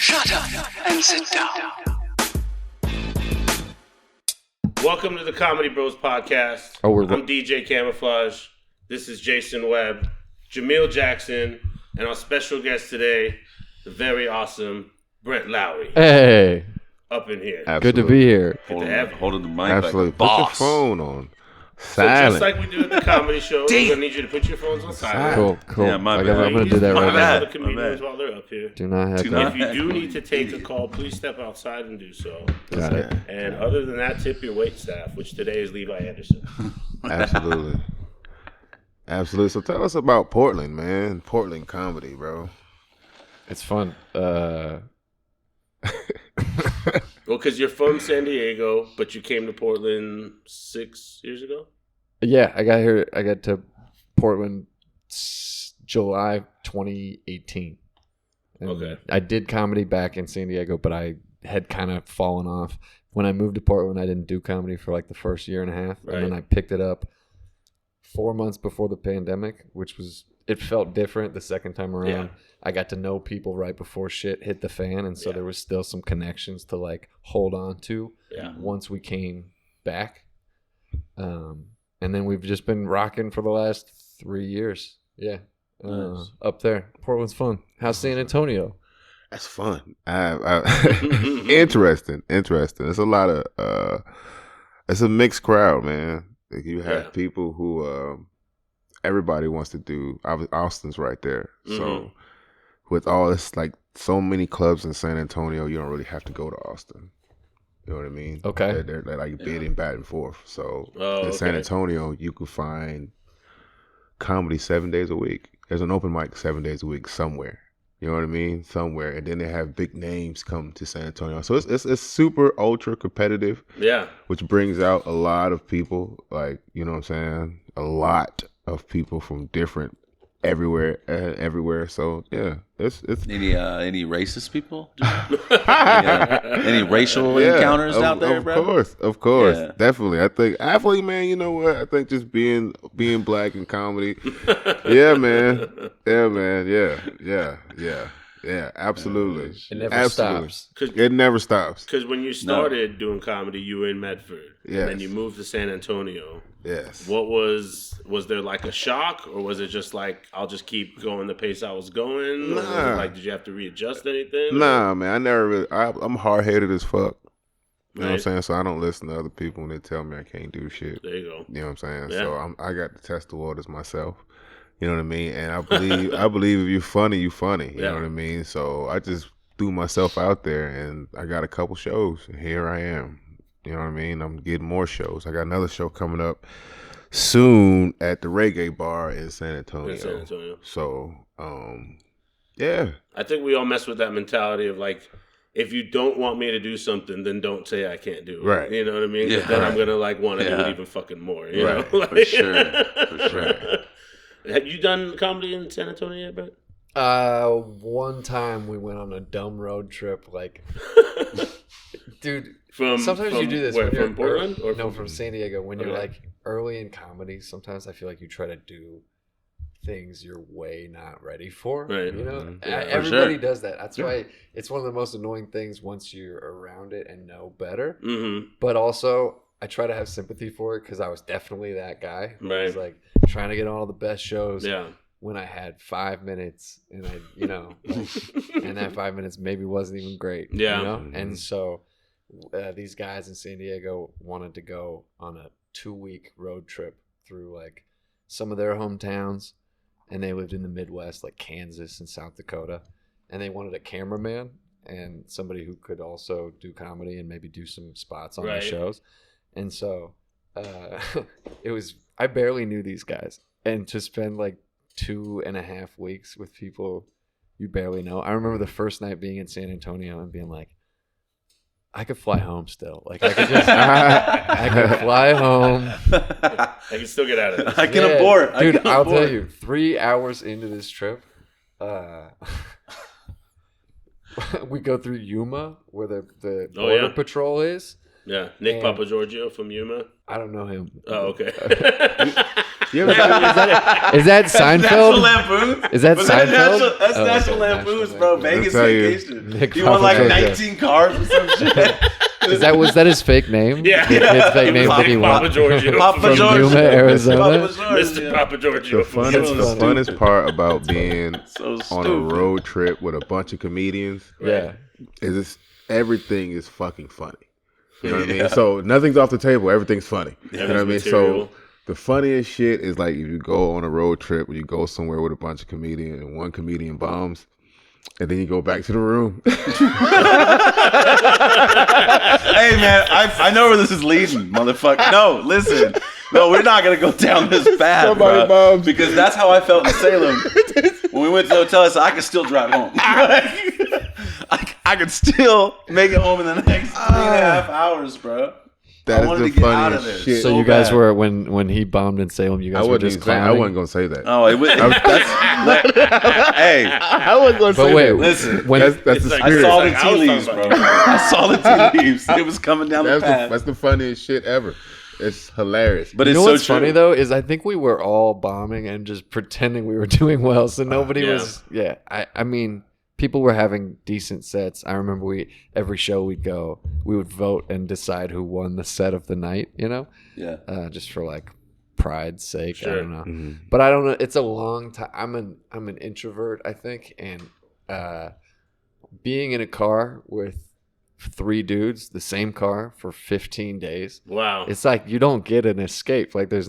Shut up and sit down. Welcome to the Comedy Bros podcast. I'm DJ Camouflage. This is Jason Webb, Jamil Jackson, and our special guest today, the very awesome Brent Lowrey. Hey. Up in here. Absolutely. Good to be here. Holding the mic Absolutely. like a boss. Put your phone on So silent. just like we do at the comedy show, we're going to need you to put your phones on silent. Cool. Yeah, my bad. I'm going to do that right now. The comedians while they're up here. Do not have If you do need to take a call, please step outside and do so. Got it. And other than that, tip your wait staff, which today is Levi Anderson. Absolutely. Absolutely. So tell us about Portland, man. Portland comedy, bro. It's fun. Well, because you're from San Diego, but you came to Portland 6 years ago? Yeah, I got to Portland July 2018. And Okay. I did comedy back in San Diego, but I had kind of fallen off. When I moved to Portland, I didn't do comedy for like the first year and a half. Right. And then I picked it up 4 months before the pandemic, it felt different the second time around. Yeah. I got to know people right before shit hit the fan, and so there was still some connections to like hold on to once we came back. And then we've just been rocking for the last 3 years. Yeah. Nice. Up there. Portland's fun. How's San Antonio? That's fun. Interesting. It's a lot of it's a mixed crowd, man. You have people who everybody wants to do. Austin's right there. So with all this, like so many clubs in San Antonio, you don't really have to go to Austin. You know what I mean? Okay. They're like bidding back and forth. So in okay. San Antonio, you could find comedy 7 days a week. There's an open mic 7 days a week somewhere. You know what I mean? Somewhere. And then they have big names come to San Antonio. So it's super ultra competitive. Yeah. Which brings out a lot of people, like, you know what I'm saying? A lot of people from different everywhere. So yeah, it's any racist people? Any racial encounters out there, bro? Of course, Yeah. definitely. I think athlete, man. You know what? I think just being black in comedy, yeah, man. Yeah, absolutely. It never stops. It never stops. Because when you started doing comedy, you were in Medford. Yes. And then you moved to San Antonio. Yes. What was there like a shock, or was it just like, I'll just keep going the pace I was going? Or was it like, did you have to readjust anything? Nah, man. I never really, I'm hard-headed as fuck. You know what I'm Right. saying? So I don't listen to other people when they tell me I can't do shit. There you go. You know what I'm saying? Yeah. So I got to test the waters myself. You know what I mean? And I believe if you're funny, you funny. You know what I mean? So I just threw myself out there, and I got a couple shows. And here I am. You know what I mean? I'm getting more shows. I got another show coming up soon at the Reggae Bar in San Antonio. So, yeah. I think we all mess with that mentality of like, if you don't want me to do something, then don't say I can't do it. Right. You know what I mean? 'Cause then I'm going to like want to do it even fucking more. You Right. know? Like, For sure. Have you done comedy in San Antonio yet, Brett? One time we went on a dumb road trip, like, dude. Sometimes you do this. Where, when you're from Portland? Or from San Diego. When you're Okay. like early in comedy, sometimes I feel like you try to do things you're way not ready for. Right. You know, Yeah, for everybody sure. does that. That's why it's one of the most annoying things once you're around it and know better. Mm-hmm. But also, I try to have sympathy for it because I was definitely that guy who was Right. like trying to get on all the best shows. Yeah. When I had 5 minutes and I, and that 5 minutes maybe wasn't even great. Yeah. You know? And so these guys in San Diego wanted to go on a 2-week road trip through like some of their hometowns, and they lived in the Midwest, like Kansas and South Dakota, and they wanted a cameraman and somebody who could also do comedy and maybe do some spots on the shows. And so I barely knew these guys, and to spend like 2.5 weeks with people you barely know. I remember the first night being in San Antonio and being like, I could fly home still. Like I could just, I could fly home. I can still get out of this. I can abort. Dude, I'll tell you, 3 hours into this trip, we go through Yuma, where the border patrol is. Yeah, Nick Papagiorgio from Yuma. I don't know him. Oh, okay. Is that Seinfeld? National Lampoons? Is that Seinfeld? That's National Lampoons, bro. Vegas Vacation. He won like 19 cars or some shit. Was that his fake name? Yeah. His fake name that he won. Papa Giorgio. Papa From Giorgio. Yuma, Arizona. Mr. Papa Giorgio. The funnest part about being So on a road trip with a bunch of comedians Yeah. is everything is fucking funny. You know what I mean? So nothing's off the table. Everything's funny. You know what I mean? Material. So the funniest shit is like if you go on a road trip or you go somewhere with a bunch of comedians and one comedian bombs, and then you go back to the room. Hey man, I know where this is leading, motherfucker. No, listen. No, we're not gonna go down this path, Somebody bro. bombs. Because that's how I felt in Salem when we went to the hotel. I said I could still drive home. I could still make it home in the next 3.5 hours, bro. That I is wanted the to get out of funniest there. shit. So you guys bad. were when he bombed in Salem. You guys were just I clowning. wasn't gonna say that. Oh, it was. Hey, I wasn't gonna But wait, listen. when That's the It's like- I spirit. saw It's the like, tea I was leaves, talking bro. about- I saw the tea leaves. It was coming down the path. That's the funniest shit ever. It's hilarious. But you it's know so what's true. funny though is I think we were all bombing and just pretending we were doing well, so nobody yeah. was. Yeah, I mean, people were having decent sets. I remember every show we'd go, we would vote and decide who won the set of the night. You know, Yeah. just for like pride's sake. I Sure. don't know, Mhm. but I don't know. It's a long time. I'm an introvert, I think, and being in a car with 3 dudes, the same car for 15 days. Wow. It's like you don't get an escape. Like you're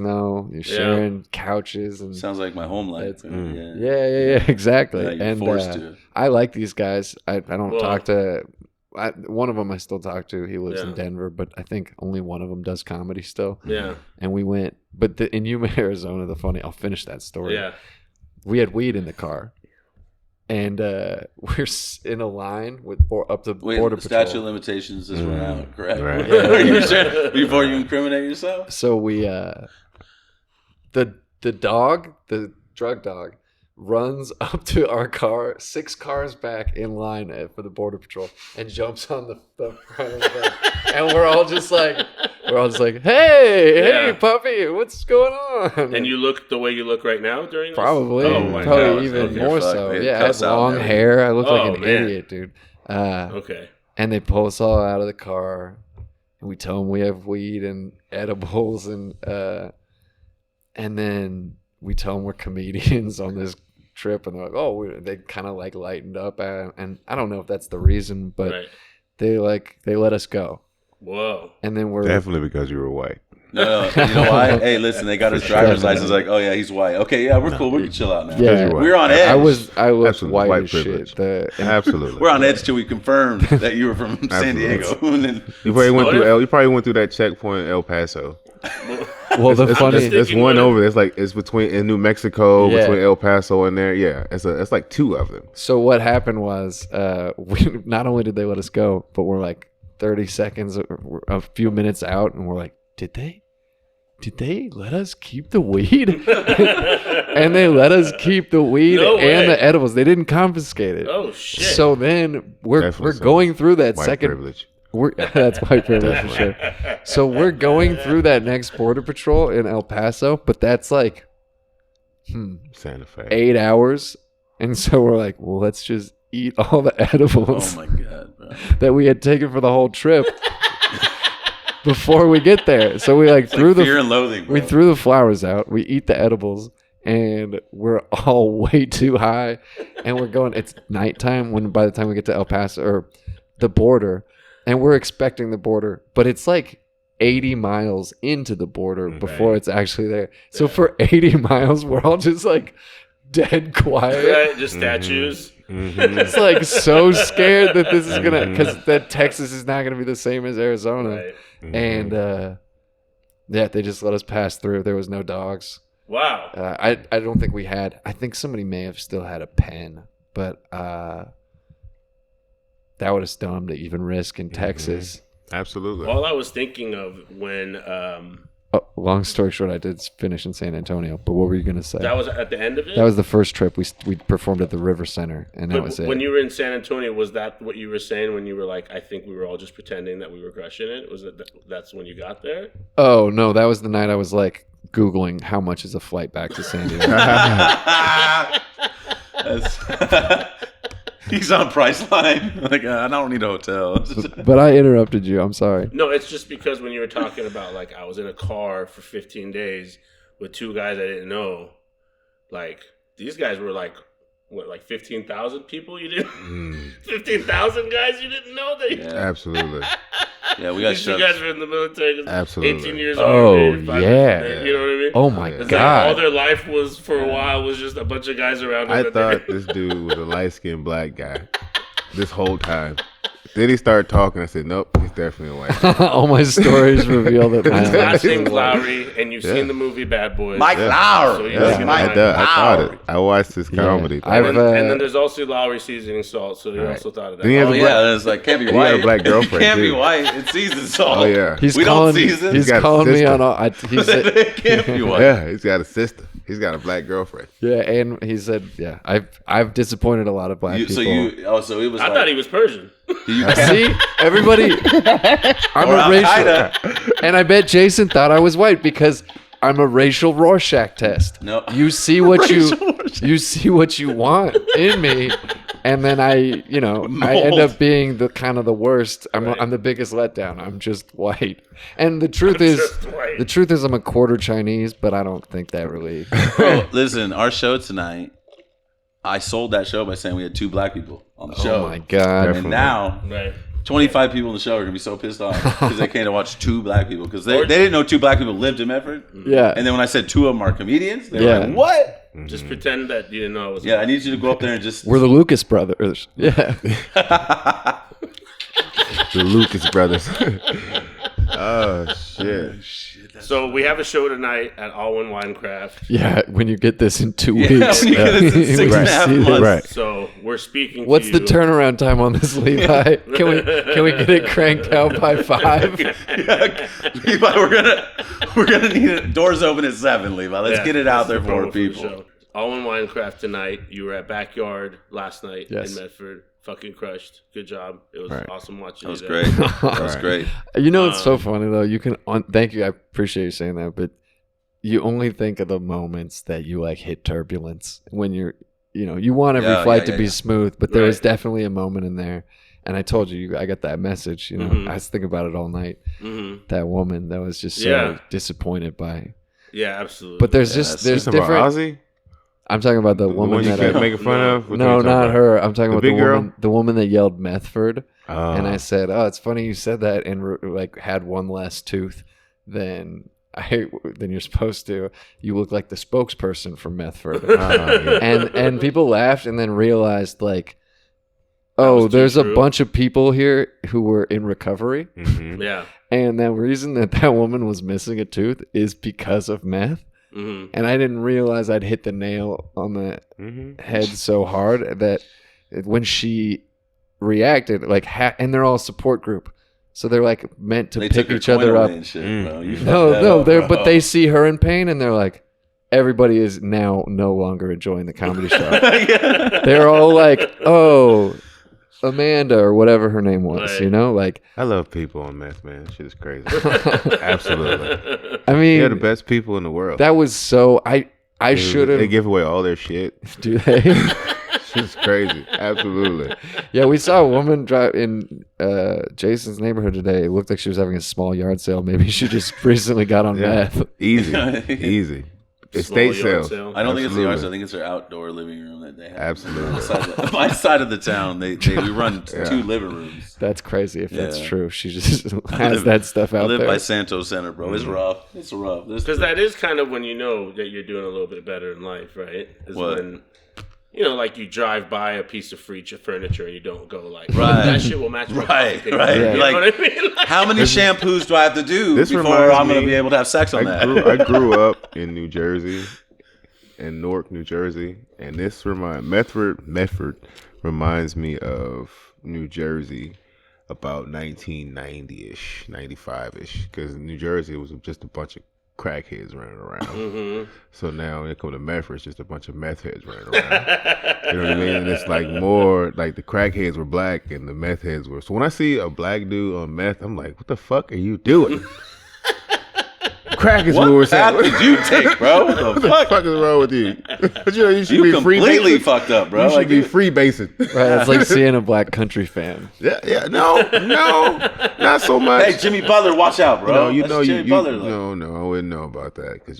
sharing couches and Sounds like my home life. It's- yeah, exactly. Yeah, you're and forced to. I like these guys. I don't Well- talk to. One of them I still talk to. He lives Yeah. in Denver, but I think only one of them does comedy still. Yeah. And we went, but in Yuma, Arizona, I'll finish that story. Yeah. We had weed in the car, and we're in a line with up to Wait, border the statute of patrol. limitations is run out, correct? Right. Are you sure? Before you incriminate yourself? So we the dog, the drug dog, runs up to our car 6 cars back in line for the border patrol and jumps on the front of the thing. And we're all just like hey Yeah. puppy, what's going on? And you look the way you look right now during this? probably Oh my probably God. even Okay, more fuck, so. man. Yeah, I had Cuss out long now. hair. I looked Oh, like an man. idiot, dude. Okay. And they pull us all out of the car, and we tell them we have weed and edibles, and then we tell them we're comedians on this trip, and they're like, "Oh," they kind of like lightened up, and I don't know if that's the reason, but Right. they let us go, Whoa. and then we're Definitely because you were white. No, you know why? Hey, listen, they got his driver's license. Like, oh yeah, he's white. Okay, yeah, we're cool. We can chill out now. Yeah. you're white. We're on edge. I was Absolutely. white White as privilege. shit. Absolutely. We're on edge till we confirmed that you were from San Absolutely. Diego. And then, You probably went Oh, through yeah. you probably went through that checkpoint in El Paso. Well, the It's funny. there's one over there. It's like it's between in New Mexico, Yeah. between El Paso and there. Yeah, it's like 2 of them. So what happened was, not only did they let us go, but we're like 30 seconds, or a few minutes out, and we're like, did they let us keep the weed? And they let us keep the weed No way. and the edibles. They didn't confiscate it. Oh shit. So then we're Definitely some going through that White second. privilege. That's white privilege for sure. So we're going through that next border patrol in El Paso, but that's like Santa Fe. 8 hours, and so we're like, well, let's just eat all the edibles oh my god, bro. that we had taken for the whole trip before we get there. So we It's like fear and loathing. Bro. we threw the flowers out, we eat the edibles, and we're all way too high, and we're going, it's nighttime by the time we get to El Paso or the border, and we're expecting the border, but it's like 80 miles into the border before it's actually there. So for 80 miles, we're all just like dead quiet. Right, just statues. It's like so scared that this is gonna, because that Texas is not gonna be the same as Arizona. Right. And yeah, they just let us pass through. There was no dogs. Wow. I don't think we had. I think somebody may have still had a pen, but that would have stung them to even risk in Texas. Absolutely. All I was thinking of when Oh, long story short, I did finish in San Antonio. But what were you gonna say? that was at the end of it. That was the first trip we performed at the River Center, and that But was it. when you were in San Antonio, was that what you were saying when you were like, I think we were all just pretending that we were crushing it? Was it that's when you got there? Oh no, that was the night I was like, Googling how much is a flight back to San Diego. He's on Priceline. Like, I don't need a hotel. But I interrupted you. I'm sorry. No, it's just because when you were talking about, like, I was in a car for 15 days with two guys I didn't know. Like, these guys were like, what, like 15,000 people you didn't? 15,000 guys you didn't know? Absolutely. Yeah, we got these two guys were in the military. Absolutely. 18 years Oh, old. yeah. You know what I mean? Oh, my It's God. like all their life was, for a while, was just a bunch of guys around them. I thought this dude was a light-skinned black guy this whole time. Then he started talking. I said, nope, he's definitely a white guy. All my stories reveal that my His last name's white. Lowry, and you've seen the movie Bad Boys. Mike Lowry. So I thought it. I watched this comedy. I've, and then there's also Lowry seasoning salt, so you also thought of that. Then he has Oh, a yeah, it's like, can't be he white. had a black girlfriend, Can't be too. white. It's seasoned salt. Oh, yeah. He's We calling, don't season. He's He's got a calling me sister. on all. He said, It can't be white. Yeah, he's got a sister. He's got a black girlfriend. yeah, and he said, yeah, I've disappointed a lot of black people. So it was I like, thought he was Persian. See, everybody, I'm Or a racial, Al-Qaeda. and I bet Jason thought I was white because I'm a racial Rorschach test. No. You see what you Racial Rorschach. you see what you want in me, and then I end Mold. up being the kind of the worst. Right. I'm the biggest letdown. I'm just white, and the truth just white. the truth is I'm a quarter Chinese, but I don't think that really. Bro, listen, our show tonight, I sold that show by saying we had 2 black people on the show. Oh my god! Definitely. And now, Right. 25 people in the show are going to be so pissed off because they came to watch 2 black people because they didn't know 2 black people lived in Medford. Yeah, And then when I said 2 of them are comedians, they were Yeah. like, what? Just pretend that you didn't know it was. Yeah, I need you to go up there and just. we're the Lucas brothers. Yeah. The Lucas brothers. Oh, shit. So we have a show tonight at All In Winecraft. Yeah, when you get this in 2 Yeah, weeks. when you get this in six when and you a half see months. this. Right. So we're speaking. What's to the you. turnaround time on this, Levi? Can we get it cranked out by 5? Yeah, Levi, we're gonna need it. Doors open at 7, Levi. Let's Yeah, get it out there this is the for promo the people. show. All In Winecraft tonight. You were at Backyard last night Yes. in Medford. Fucking crushed. Good job. It was Right. awesome watching That was you great. there. That was Right. great. You know, it's so funny though. You can thank you. I appreciate you saying that, but you only think of the moments that you like hit turbulence when you want every Yeah, flight yeah, to be yeah. smooth, but there Right. was definitely a moment in there. And I told you, I got that message. I was thinking about it all night. Mm-hmm. That woman that was just so Yeah. disappointed by. Yeah, absolutely. But there's that's- just there's Talking about different. Ozzy? I'm talking about the The woman one you that kept I, making fun of? What no, are you talking not about? her. I'm talking The about big girl? the woman that yelled Methford. Oh. And I said, "Oh, it's funny you said that," and like had one less tooth than you're supposed to. You look like the spokesperson for Methford, yeah. and people laughed, and then realized like, was oh, too there's a true. bunch of people here who were in recovery, Mhm. yeah. and the reason that woman was missing a tooth is because of meth. Mm-hmm. And I didn't realize I'd hit the nail on the Mhm. head so hard that when she reacted, like, and they're all a support group, so they're like meant to They pick took each her coin other up. away and shit, bro. You fucked No, that no, up, they're bro. but they see her in pain, and they're like, everybody is now no longer enjoying the comedy show. Yeah. They're all like, oh, Amanda or whatever her name was, Right. like, I love people on meth, man. Shit is crazy. Absolutely. I mean, They're the best people in the world. that was so. I They should have. give away all their shit. Do they? Shit's crazy. Absolutely. Yeah, we saw a woman drive in Jason's neighborhood today. It looked like she was having a small yard sale. Maybe she just recently got on Yeah. meth. Easy. Easy. Small Estate yard sales. sale. I don't think it's the yard Absolutely. sale. I think it's their outdoor living room that they have. Absolutely. My side of the town, we run Yeah. 2 living rooms. That's crazy if that's Yeah. true. She just I has live- that stuff I out live there. by Santo Center, bro. It's rough. It's rough. Because that is kind of when you know that you're doing a little bit better in life, right? Is What? when, like you drive by a piece of furniture and you don't go like, Right. that shit will match my Right, coffee table. right. You know Like, what I mean? how many shampoos do I have to do This before reminds I'm going to me- be able to have sex on that? I grew up in New Jersey, in Newark, New Jersey, and this Medford reminds me of New Jersey about 1990-ish, 95-ish, because New Jersey was just a bunch of crackheads running around. Mm-hmm. So now when it comes to Medford, it's just a bunch of meth heads running around. You know what I mean? And it's like more like the crackheads were black and the meth heads were. So when I see a black dude on meth, I'm like, what the fuck are you doing? crack is what What we're path saying. did you take, bro? What What the the fuck? fuck is wrong with you? But you know, you should You be completely freebasing. fucked up, bro. You should Like, be freebasing. Right, it's like seeing a black country fan. Yeah, no, not so much. hey, Jimmy Butler, watch out, bro. You That's know, Jimmy Butler. Like. no, I wouldn't know about that because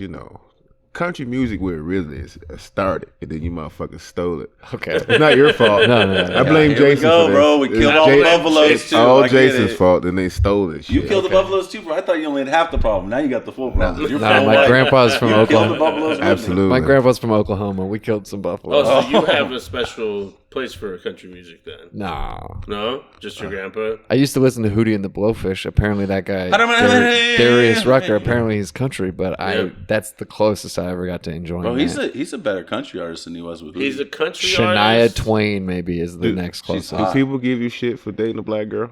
country music where it really is started, and then you motherfuckers stole it. Okay. It's not your fault. No. I blame Here we Jason go, for this. bro. We It's killed all the buffaloes, too. All I get Jason's it. fault. Then they stole it. You shit. killed the buffaloes too, bro. I thought you only had half the problem. Now you got the full problem. You're No, full my white. grandpa's from You killed the Oklahoma. buffaloes with me. Absolutely. My grandpa's from Oklahoma. We killed some buffalo. Oh, so you have a special place for country music then? Nah. No, just your grandpa. I used to listen to Hootie and the Blowfish. Apparently, that guy Hey. Darius Rucker. Apparently, he's country, but Yeah. that's the closest I ever got to enjoying. Bro, that. he's a better country artist than he was with Hootie. He's a country Shania artist. Twain maybe is the next closest. Do people give you shit for dating a black girl?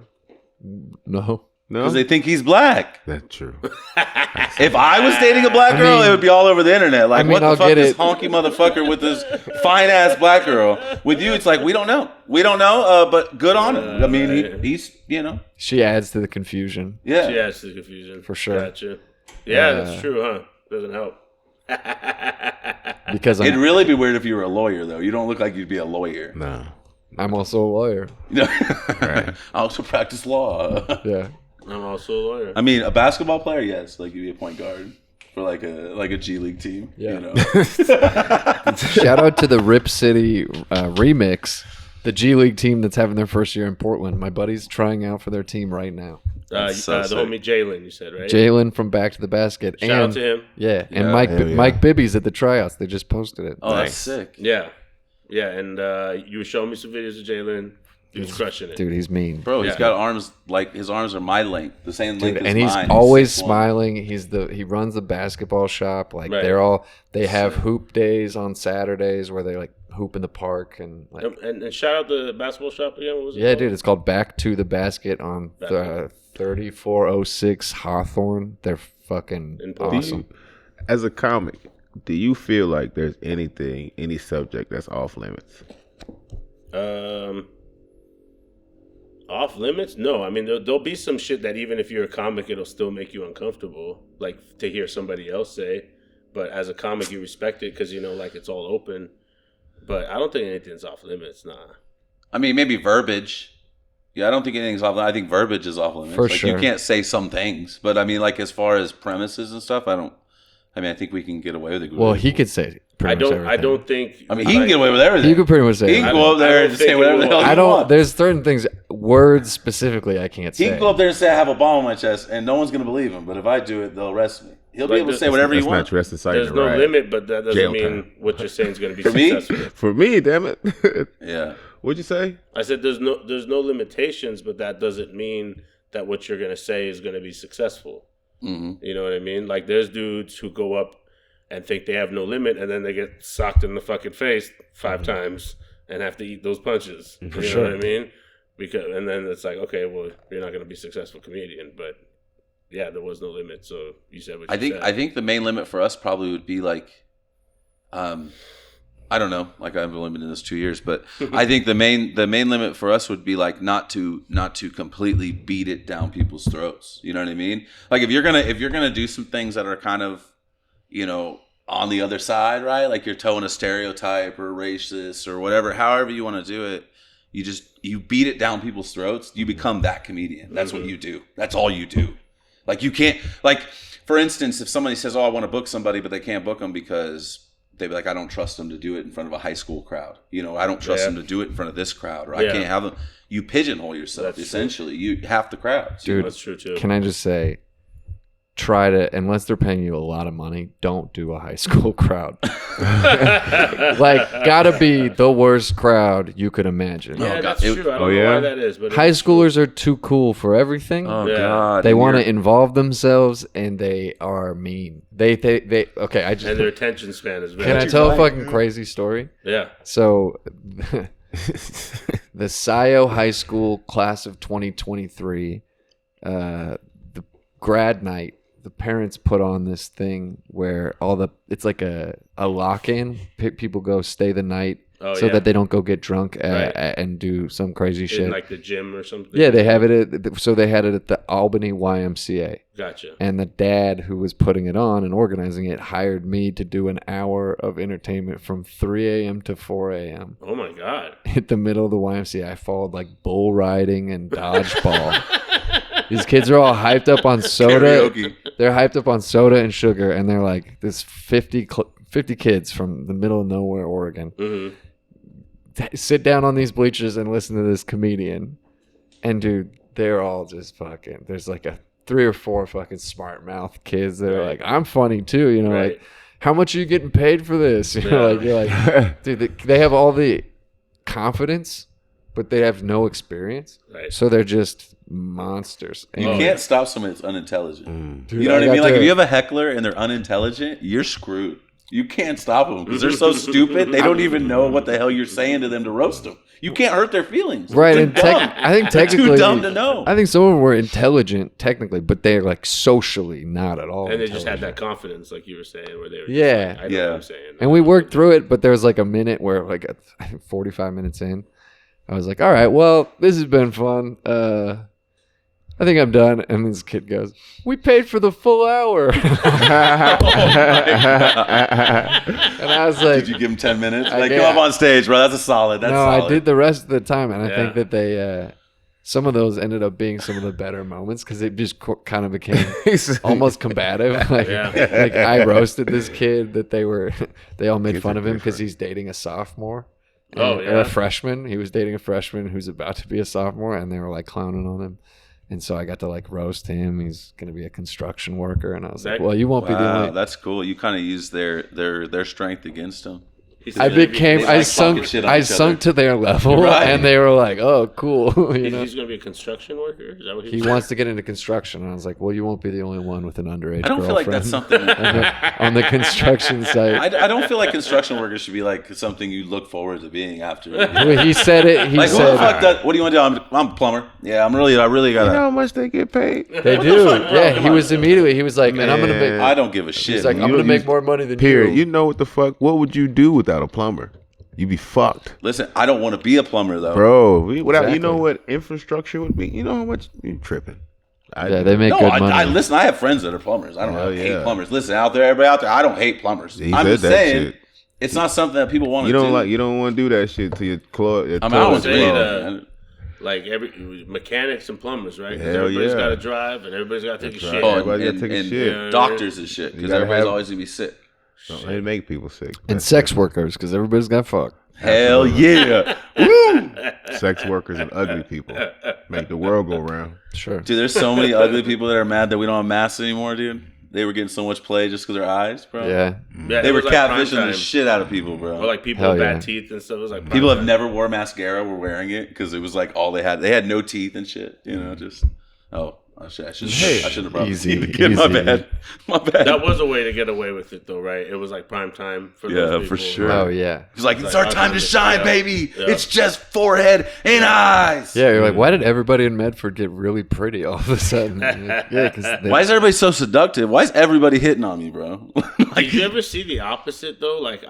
No. No, because they think he's black. that's true. If I was dating a black girl, mean- it would be all over the internet. Like, I mean, what the I'll fuck get is it. honky motherfucker with this fine ass black girl? With you, it's like we don't know. We don't know. But good on him. I mean, he's She adds to the confusion. yeah. She adds to the confusion. For sure. Gotcha. Yeah, that's true, huh? Doesn't help. Because It'd I'm, really be weird if you were a lawyer, though. You don't look like you'd be a lawyer. No, I'm also a lawyer. You know? I also practice law. Yeah. I'm also a lawyer. I mean, a basketball player, yes, like you'd be a point guard for like a G League team. Yeah. You know? Shout out to the Rip City remix, the G League team that's having their first year in Portland. My buddy's trying out for their team right now. so the sick. homie Jalen, you said, right? Jalen from Back to the Basket. Shout out to him. Yeah, and Yeah. Mike Hell yeah. Mike Bibby's at the tryouts. They just posted it. Oh, that's sick. Yeah. Yeah, and you were showing me some videos of Jalen. He was crushing it. Dude, he's mean. Bro, he's Yeah. got arms like his arms are my length, the same length Dude, as and he's mine. always 6'1". smiling. He runs the basketball shop. Like Right. they have hoop days on Saturdays where they like hoop in the park and like And shout out the basketball shop again. What was it yeah, called? dude. It's called Back to the Basket on Basketball. 3406 Hawthorne. They're fucking In Portland. awesome. as a comic, do you feel like there's any subject that's off limits? Off limits? No. I mean, there'll be some shit that even if you're a comic, it'll still make you uncomfortable, like to hear somebody else say. But as a comic, you respect it because, like it's all open. But I don't think anything's off limits, nah. I mean, maybe verbiage. Yeah, I don't think anything's off limits. I think verbiage is off limits. For like, sure. You can't say some things. But I mean, like as far as premises and stuff, I think we can get away with it. Well, he could say pretty much everything. I mean, he can get away with everything. You could pretty much say He can it. go up there I and don't say think whatever he the hell will. he I don't. wants. There's certain things, words specifically, I can't He say. can go up there and say I have a bomb on my chest, and no one's gonna believe him. But if I do it, they'll arrest me. He'll be Like able to the- say whatever he That's not wants. true. That's inciting There's a no riot. limit, but that doesn't Jail mean time. what you're saying is going to be For me? successful. For me, damn it. Yeah. What'd you say? I said there's no limitations, but that doesn't mean that what you're going to say is going to be successful. Mm-hmm. You know what I mean? Like there's dudes who go up and think they have no limit, and then they get socked in the fucking face 5 times and have to eat those punches. You know what I mean? And then it's like, okay, well, you're not going to be a successful comedian, but yeah, there was no limit. So you said what you said. I think the main limit for us probably would be like, I don't know, like I've only been in this 2 years, but I think the main limit for us would be like not to completely beat it down people's throats. You know what I mean? Like if you're gonna do some things that are kind of, on the other side, right? Like you're towing a stereotype or racist or whatever, however you want to do it, you beat it down people's throats. You become that comedian. That's what you do. That's all you do. Like you can't, like for instance, if somebody says, "Oh, I want to book somebody," but they can't book them because they'd be like, "I don't trust them to do it in front of a high school crowd. I don't trust them to do it in front of this crowd, or I can't have them." You pigeonhole yourself. That's essentially. You half the crowd. Dude, That's true too. Can I just say, try to, unless they're paying you a lot of money, don't do a high school crowd. Like, gotta be the worst crowd you could imagine. Yeah, God. that's true. I don't know yeah? why that is, but High schoolers are too cool for everything. Oh Yeah. God! They And want to you're- involve themselves, and they are mean. They okay. I and just their attention span is very. can I tell a fucking crazy story? Yeah. So, the SIO High School class of 2023, the grad night, the parents put on this thing where it's like a lock-in. People go stay the night so that they don't go get drunk and do some crazy shit. In like the gym or something? Yeah, they have it so they had it at the Albany YMCA. Gotcha. And the dad who was putting it on and organizing it hired me to do an hour of entertainment from 3 a.m. to 4 a.m. Oh my God. At the middle of the YMCA. I followed like bull riding and dodgeball. These kids are all hyped up on soda. Karaoke. They're hyped up on soda and sugar, and they're like, this 50 kids from the middle of nowhere, Oregon. Mm-hmm. Sit down on these bleachers and listen to this comedian. And dude, they're all just fucking, there's like 3 or 4 fucking smart mouth kids that are like, I'm funny too, you know, like, how much are you getting paid for this? You know, like, you're like, dude, they have all the confidence, but they have no experience. Right. So they're just monsters. You can't stop someone that's unintelligent. Dude, you know what I mean? Like, if you have a heckler and they're unintelligent, you're screwed. You can't stop them because they're so stupid. They don't even know what the hell you're saying to them to roast them. You can't hurt their feelings. Right. And I think technically, too dumb to know. I think some of them were intelligent technically, but they're like socially not at all. And they just had that confidence, like you were saying, where they were yeah. just like, I know what I'm saying. And we worked through it, but there was like a minute where like I think 45 minutes in, I was like, all right, well, this has been fun. I think I'm done. And this kid goes, we paid for the full hour. And I was like, did you give him 10 minutes? Like, come up on stage, bro. That's a solid. That's solid. I did the rest of the time. And I think that they, some of those ended up being some of the better moments because it just kind of became almost combative. Like, like I roasted this kid that they all made fun of him because he's dating a sophomore. Or a freshman. He was dating a freshman who's about to be a sophomore, and they were like clowning on him. And so I got to like roast him. He's going to be a construction worker. And I was like, well, you won't be the only. That's cool. You kind of used their strength against him. I sunk to their level, and they were like, "Oh, cool." You know? He's going to be a construction worker. Is that what he wants to get into construction? And I was like, "Well, you won't be the only one with an underage." I don't feel like that's something on the construction site. I don't feel like construction workers should be like something you look forward to being after. Well, he said it. He like, said, "What the fuck? What do you want to do? I'm a plumber. Yeah, I really got. You know how much they get paid? They do. Yeah, he was immediately. He was like, "And I'm gonna make." I don't give a shit. He's like, "I'm gonna make more money than you." You know what the fuck? What would you do without a plumber? You'd be fucked. Listen, I don't want to be a plumber though, bro. Without you know what infrastructure would be. You know how much you tripping. They make good money. Listen, I have friends that are plumbers. I don't hate plumbers. Listen, everybody out there, I don't hate plumbers. I'm just saying, it's not something that people want to do. You don't want to do that shit to your clothes. I would say like every mechanics and plumbers, right? Because everybody's got to drive and everybody's got to take a shit. Everybody's got to take a shit. Doctors and shit because everybody's always gonna be sick. They make people sick. And sex workers because everybody's got fucked. Hell yeah. Woo! Sex workers and ugly people make the world go round. Sure. Dude, there's so many ugly people that are mad that we don't have masks anymore, dude. They were getting so much play just because of their eyes, bro. Yeah. They were catfishing the shit out of people, bro. Or like people with bad teeth and stuff. It was like people have never wore mascara were wearing it because it was like all they had. They had no teeth and shit. You know, just I shouldn't have brought easy. My bad. That was a way to get away with it, though, right? It was like prime time for those people. For sure. Oh yeah. It's like it's our time to shine, baby. Yeah. It's just forehead and eyes. Yeah, you're like, why did everybody in Medford get really pretty all of a sudden? Why is everybody so seductive? Why is everybody hitting on me, bro? Did you ever see the opposite though? Like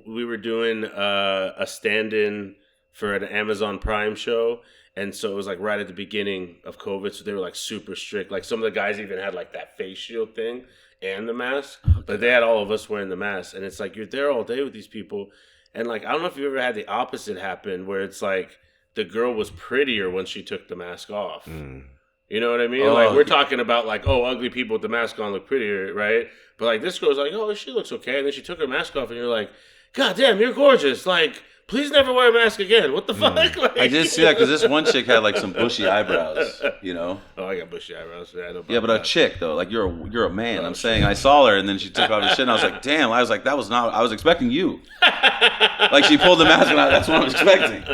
we were doing a stand-in for an Amazon Prime show. And so it was like right at the beginning of COVID. So they were like super strict. Like some of the guys even had like that face shield thing and the mask. But they had all of us wearing the mask. And it's like you're there all day with these people. And like, I don't know if you ever had the opposite happen where it's like the girl was prettier when she took the mask off. You know what I mean? Like we're talking about like, ugly people with the mask on look prettier, right? But like this girl's like, she looks okay. And then she took her mask off and you're like, God damn, you're gorgeous. Like, please never wear a mask again. What the fuck? Like, I did see that because this one chick had like some bushy eyebrows, you know? Oh, I got bushy eyebrows. Yeah, but a chick though, like you're a man. I'm saying I saw her and then she took off her shit and I was like, damn. I was like, that was not. I was expecting you. Like she pulled the mask and that's what I was expecting.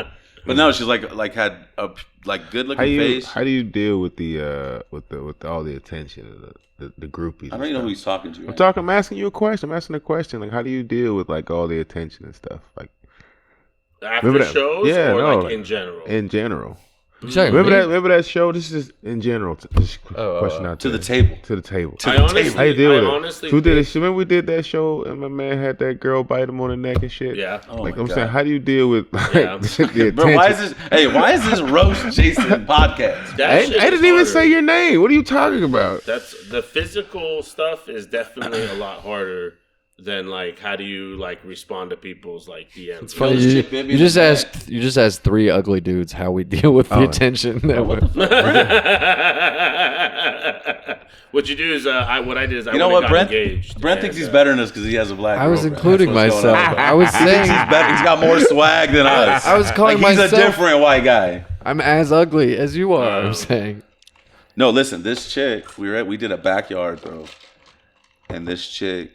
But no, she's like had a like good looking face. How do you deal with the with all the attention of the groupies? I don't even know who he's talking to. Right? I'm asking you a question. I'm asking a question. Like, how do you deal with like all the attention and stuff? Like. After shows like in general? In general. Remember that show? This is in general. Just question out to there. the table. To the table. How you deal with it? Honestly Who did it? Remember we did that show and my man had that girl bite him on the neck and shit. Yeah. Oh like my I'm God. saying, how do you deal with the attention? Bro, why is this roast Jason podcast? I didn't even say your name. What are you talking about? That's the physical stuff is definitely a lot harder than like how do you like respond to people's like DMs. It's funny. You just asked 3 ugly dudes how we deal with the attention. What you do is what I did is I you know what, Brent? engaged. Brent thinks he's better than us because he has a black. I was girlfriend. including myself. I was saying He's better. He's got more swag than us. I was calling he's myself. a different white guy. I'm as ugly as you are. I'm saying. No, listen. This chick, we did a backyard, bro, and this chick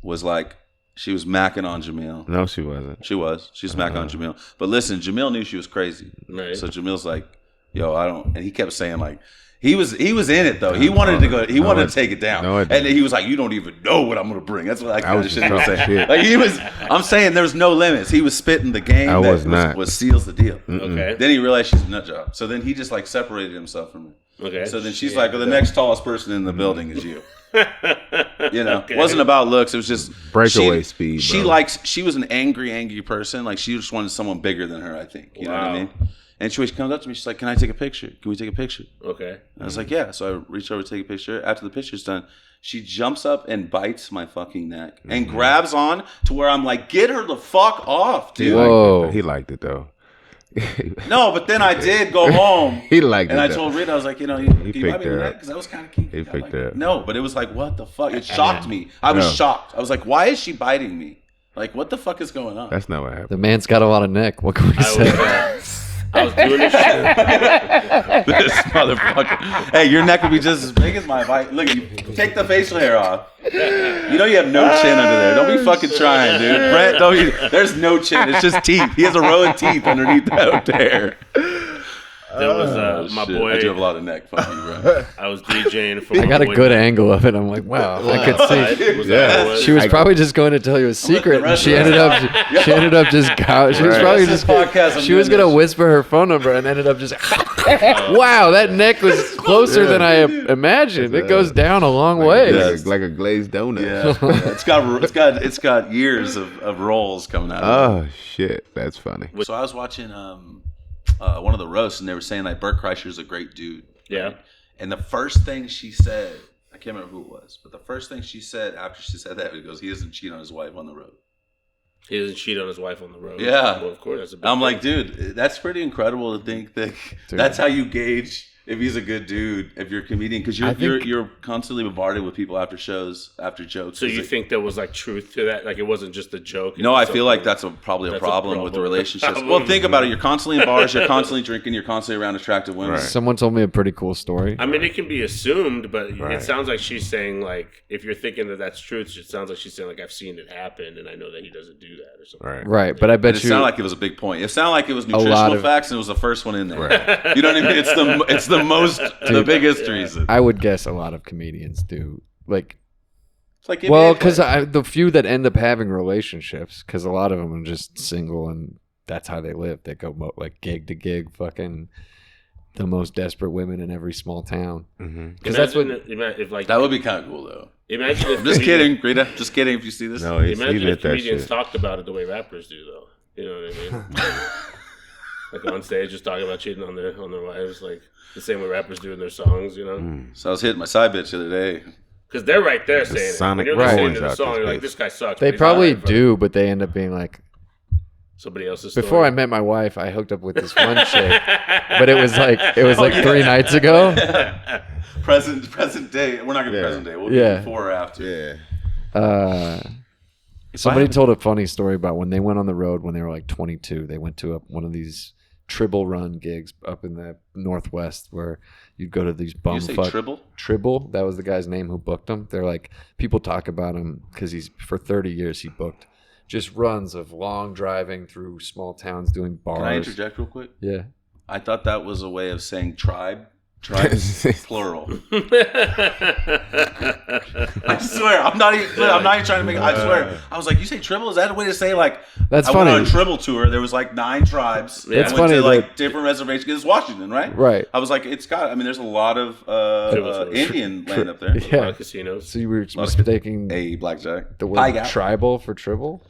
was like, she was macking on Jamil. No, she wasn't. She was macking on Jamil. But listen, Jamil knew she was crazy. Right. So Jamil's like, yo, I don't. And he kept saying like. He was in it though. He wanted to go. He wanted to take it down. And he was like, "You don't even know what I'm gonna bring." That's what I was shit he was saying. Like he was. I'm saying there's no limits. He was spitting the game. Was seals the deal. Okay. Then he realized she's a nut job. So then he just like separated himself from her. Okay. So then she's like, "Well, the next tallest person in the building is you." You know, it wasn't about looks. It was just breakaway speed. She she was an angry person. Like she just wanted someone bigger than her. I think. You know what I mean? And she comes up to me. She's like, "Can I take a picture? Can we take a picture?" Okay. And I was like, "Yeah." So I reached over to take a picture. After the picture's done, she jumps up and bites my fucking neck and grabs on to where I'm like, "Get her the fuck off, dude!" He liked it though. No, but then I did go home. He liked it. And I told Rita, I was like, you know, he bite me in the neck because that was kind of kinky. He picked it up. No, but it was like, what the fuck? It shocked me. I was shocked. I was like, why is she biting me? Like, what the fuck is going on? That's not what happened. The man's got a lot of neck. What can we say? I was doing this shit. This motherfucker. Hey, your neck would be just as big as my bite. Look, you take the facial hair off. You know you have no chin under there. Don't be fucking trying, dude. Brent, there's no chin. It's just teeth. He has a row of teeth underneath that hair. There was my boy. I do have a lot of neck. Fuck you, bro. I was DJing for. I got a good angle of it. I'm like, wow, I could see. She was probably just going to tell you a secret, and she ended up just. She was probably just. She was gonna whisper her phone number, and ended up just. Wow, that neck was closer than I imagined. It goes down a long way. Like a glazed donut. Yeah, it's got years of rolls coming out. Oh shit, that's funny. So I was watching one of the roasts, and they were saying like Bert Kreischer's a great dude. Yeah. Right? And the first thing she said, I can't remember who it was, but the first thing she said after she said that, he goes, "He doesn't cheat on his wife on the road." He doesn't cheat on his wife on the road. Yeah. Well, of course. That's a big I'm thing. like, dude, that's pretty incredible to think that that's how you gauge if he's a good dude, if you're a comedian, because you're constantly bombarded with people after shows, after jokes. So you think there was like truth to that? Like it wasn't just a joke? No, I feel like that's probably a problem with the relationships. Well, think about it. You're constantly in bars. You're constantly drinking. You're constantly around attractive women. Right. Someone told me a pretty cool story. I mean, it can be assumed, but it sounds like she's saying like, if you're thinking that that's truth, it sounds like she's saying like, I've seen it happen, and I know that he doesn't do that or something. Right. But I bet it sounded like it was a big point. It sounded like it was nutritional facts, and it was the first one in there. Right. You know what I mean? It's the most. The biggest reason. I would guess a lot of comedians do. Like, it's like because the few that end up having relationships, because a lot of them are just single and that's how they live. They go like gig to gig, fucking the most desperate women in every small town. Because that's what. If like that would be kind of cool though. Imagine if just kidding, Rita. Just kidding. If you see this, no, imagine if comedians talked about it the way rappers do, though. You know what I mean? Like on stage, just talking about cheating on their wives, like the same way rappers do in their songs, you know. So I was hitting my side bitch the other day because they're right there saying Sonic it. When you're listening to the song, you're like, "This guy sucks." They probably do, but they end up being like somebody else's. Before I met my wife, I hooked up with this one chick, but it was like 3 nights ago. present day. We're not gonna present day. We'll do before or after. Yeah. Somebody told a funny story about when they went on the road when they were like 22. They went to one of these Tribble Run gigs up in the Northwest where you'd go to these bumfuck. Tribble? That was the guy's name who booked them. They're like, people talk about him because for 30 years he booked just runs of long driving through small towns doing bars. Can I interject real quick? Yeah. I thought that was a way of saying tribe. Tribes, plural. I swear, I'm not even trying to make. I swear, I was like, you say tribble? Is that a way to say like? That's I funny. went on a tribble tour. There was like 9 tribes. That's I funny. went to like different reservations. It's Washington, right? Right. I was like, it's got. I mean, there's a lot of Indian land up there. Yeah. Casinos. So you were mistaking A blackjack. the Pie word gap. tribal for tribble?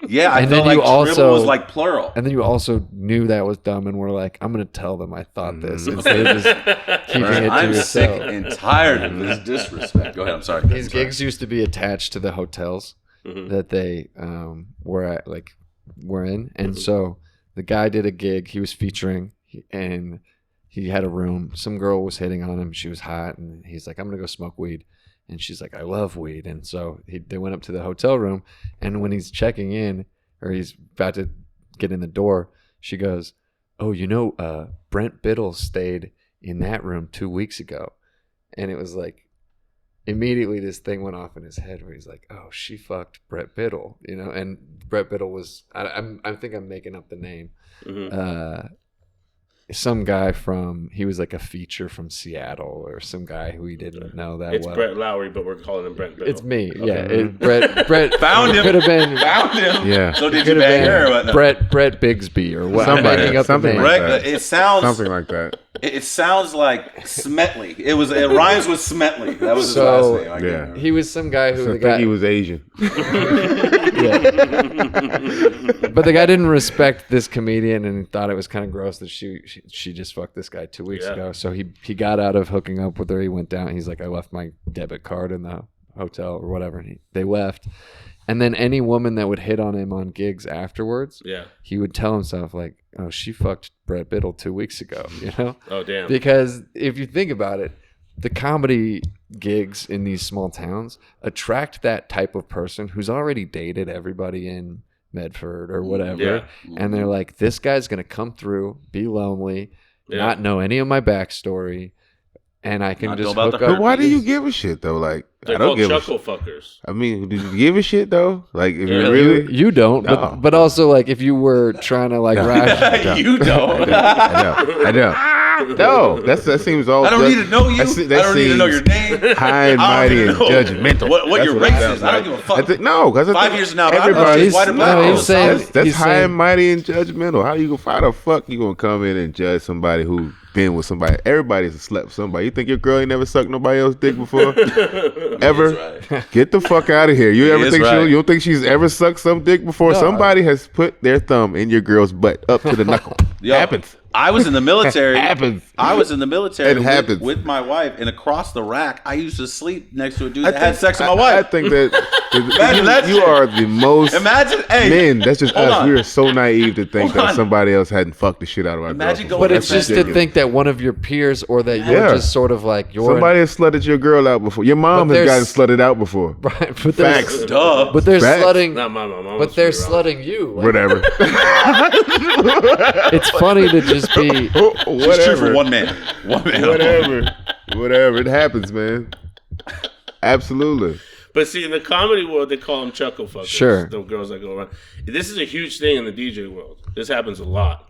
Yeah, I And felt then like you also- tribble was like plural. And then you also knew that was dumb and were like, I'm going to tell them I thought this instead of just keeping it to I'm sick yourself. and tired of this disrespect. Go ahead. I'm sorry. These gigs used to be attached to the hotels that they were in. And so the guy did a gig. He was featuring and he had a room. Some girl was hitting on him. She was hot. And he's like, I'm going to go smoke weed. And she's like, I love weed. And so they went up to the hotel room. And when he's checking in or he's about to get in the door, she goes, oh, Brent Biddle stayed in that room 2 weeks ago. And it was like, immediately this thing went off in his head where he's like, oh, she fucked Brent Biddle, and Brent Biddle was, I think I'm making up the name. Some guy he was like a feature from Seattle or some guy who he didn't know that It's well. Brent Lowrey, but we're calling him Brent Biddle. It's me. Okay. Yeah. Brett Found him. could have been Found him. Yeah. So did you could have bang her or what? been No. Brett Bigsby or what? I'm Somebody- making up the something name. like Right? that. It sounds Something like that. It sounds like Smetley. It rhymes with Smetley. That was his So, last name. I can't yeah. remember. He was some guy who So I the think guy he was Asian. But the guy didn't respect this comedian and thought it was kind of gross that she just fucked this guy 2 weeks ago. So he got out of hooking up with her. He went down. He's like, I left my debit card in the hotel or whatever. And they left. And then any woman that would hit on him on gigs afterwards, he would tell himself like, oh, she fucked Brett Biddle 2 weeks ago, Oh, damn. Because if you think about it, the comedy gigs in these small towns attract that type of person who's already dated everybody in Medford or whatever. Yeah. And they're like, this guy's going to come through, be lonely, not know any of my backstory, and I can Not just know about hook the up. But why do you give a shit though? Like They're I don't called give a chuckle shit. fuckers. I mean, do you give a shit though? Like if you Yeah. really, You don't, No. but also like if you were trying to like No. rationalize. You don't. I know. No, that seems all. I don't need to know you. That I don't need to know your name. high and I mighty don't and even know judgmental. What That's your it race sounds is. I don't like. give a fuck. No, because 5 years now, I don't know if everybody- she's white or black. no, he's saying- That's he's high saying- and mighty and judgmental. How the fuck you gonna come in and judge somebody who been with somebody? Everybody's a slut with somebody. You think your girl ain't never sucked nobody else's dick before? Ever? Right. Get the fuck out of here. You ever is think right. you don't think she's ever sucked some dick before? No. Somebody has put their thumb in your girl's butt up to the knuckle. Yo, Happens. I was in the military. Happens. I was in the military It happens. with my wife, and across the rack, I used to sleep next to a dude that had sex with my wife. I think that Imagine that you shit. are the most Imagine, hey, men. That's just hold us. on. We are so naive to think Hold that on. somebody else hadn't fucked the shit out of our Imagine girl. going But it's That's just to ridiculous. think that one of your peers or that you're Yeah. just sort of like you're Somebody has slutted your girl out before. Your mom But has gotten there's- slutted out before. right, but there's, Facts. Duh. but they're Facts. slutting, Not my mom. but they're slutting you. Like, Whatever. it's funny to just be. It's true for one man. One man. Whatever. It happens, man. Absolutely. But see, in the comedy world, they call them chuckle fuckers. Sure. The girls that go around. This is a huge thing in the DJ world. This happens a lot.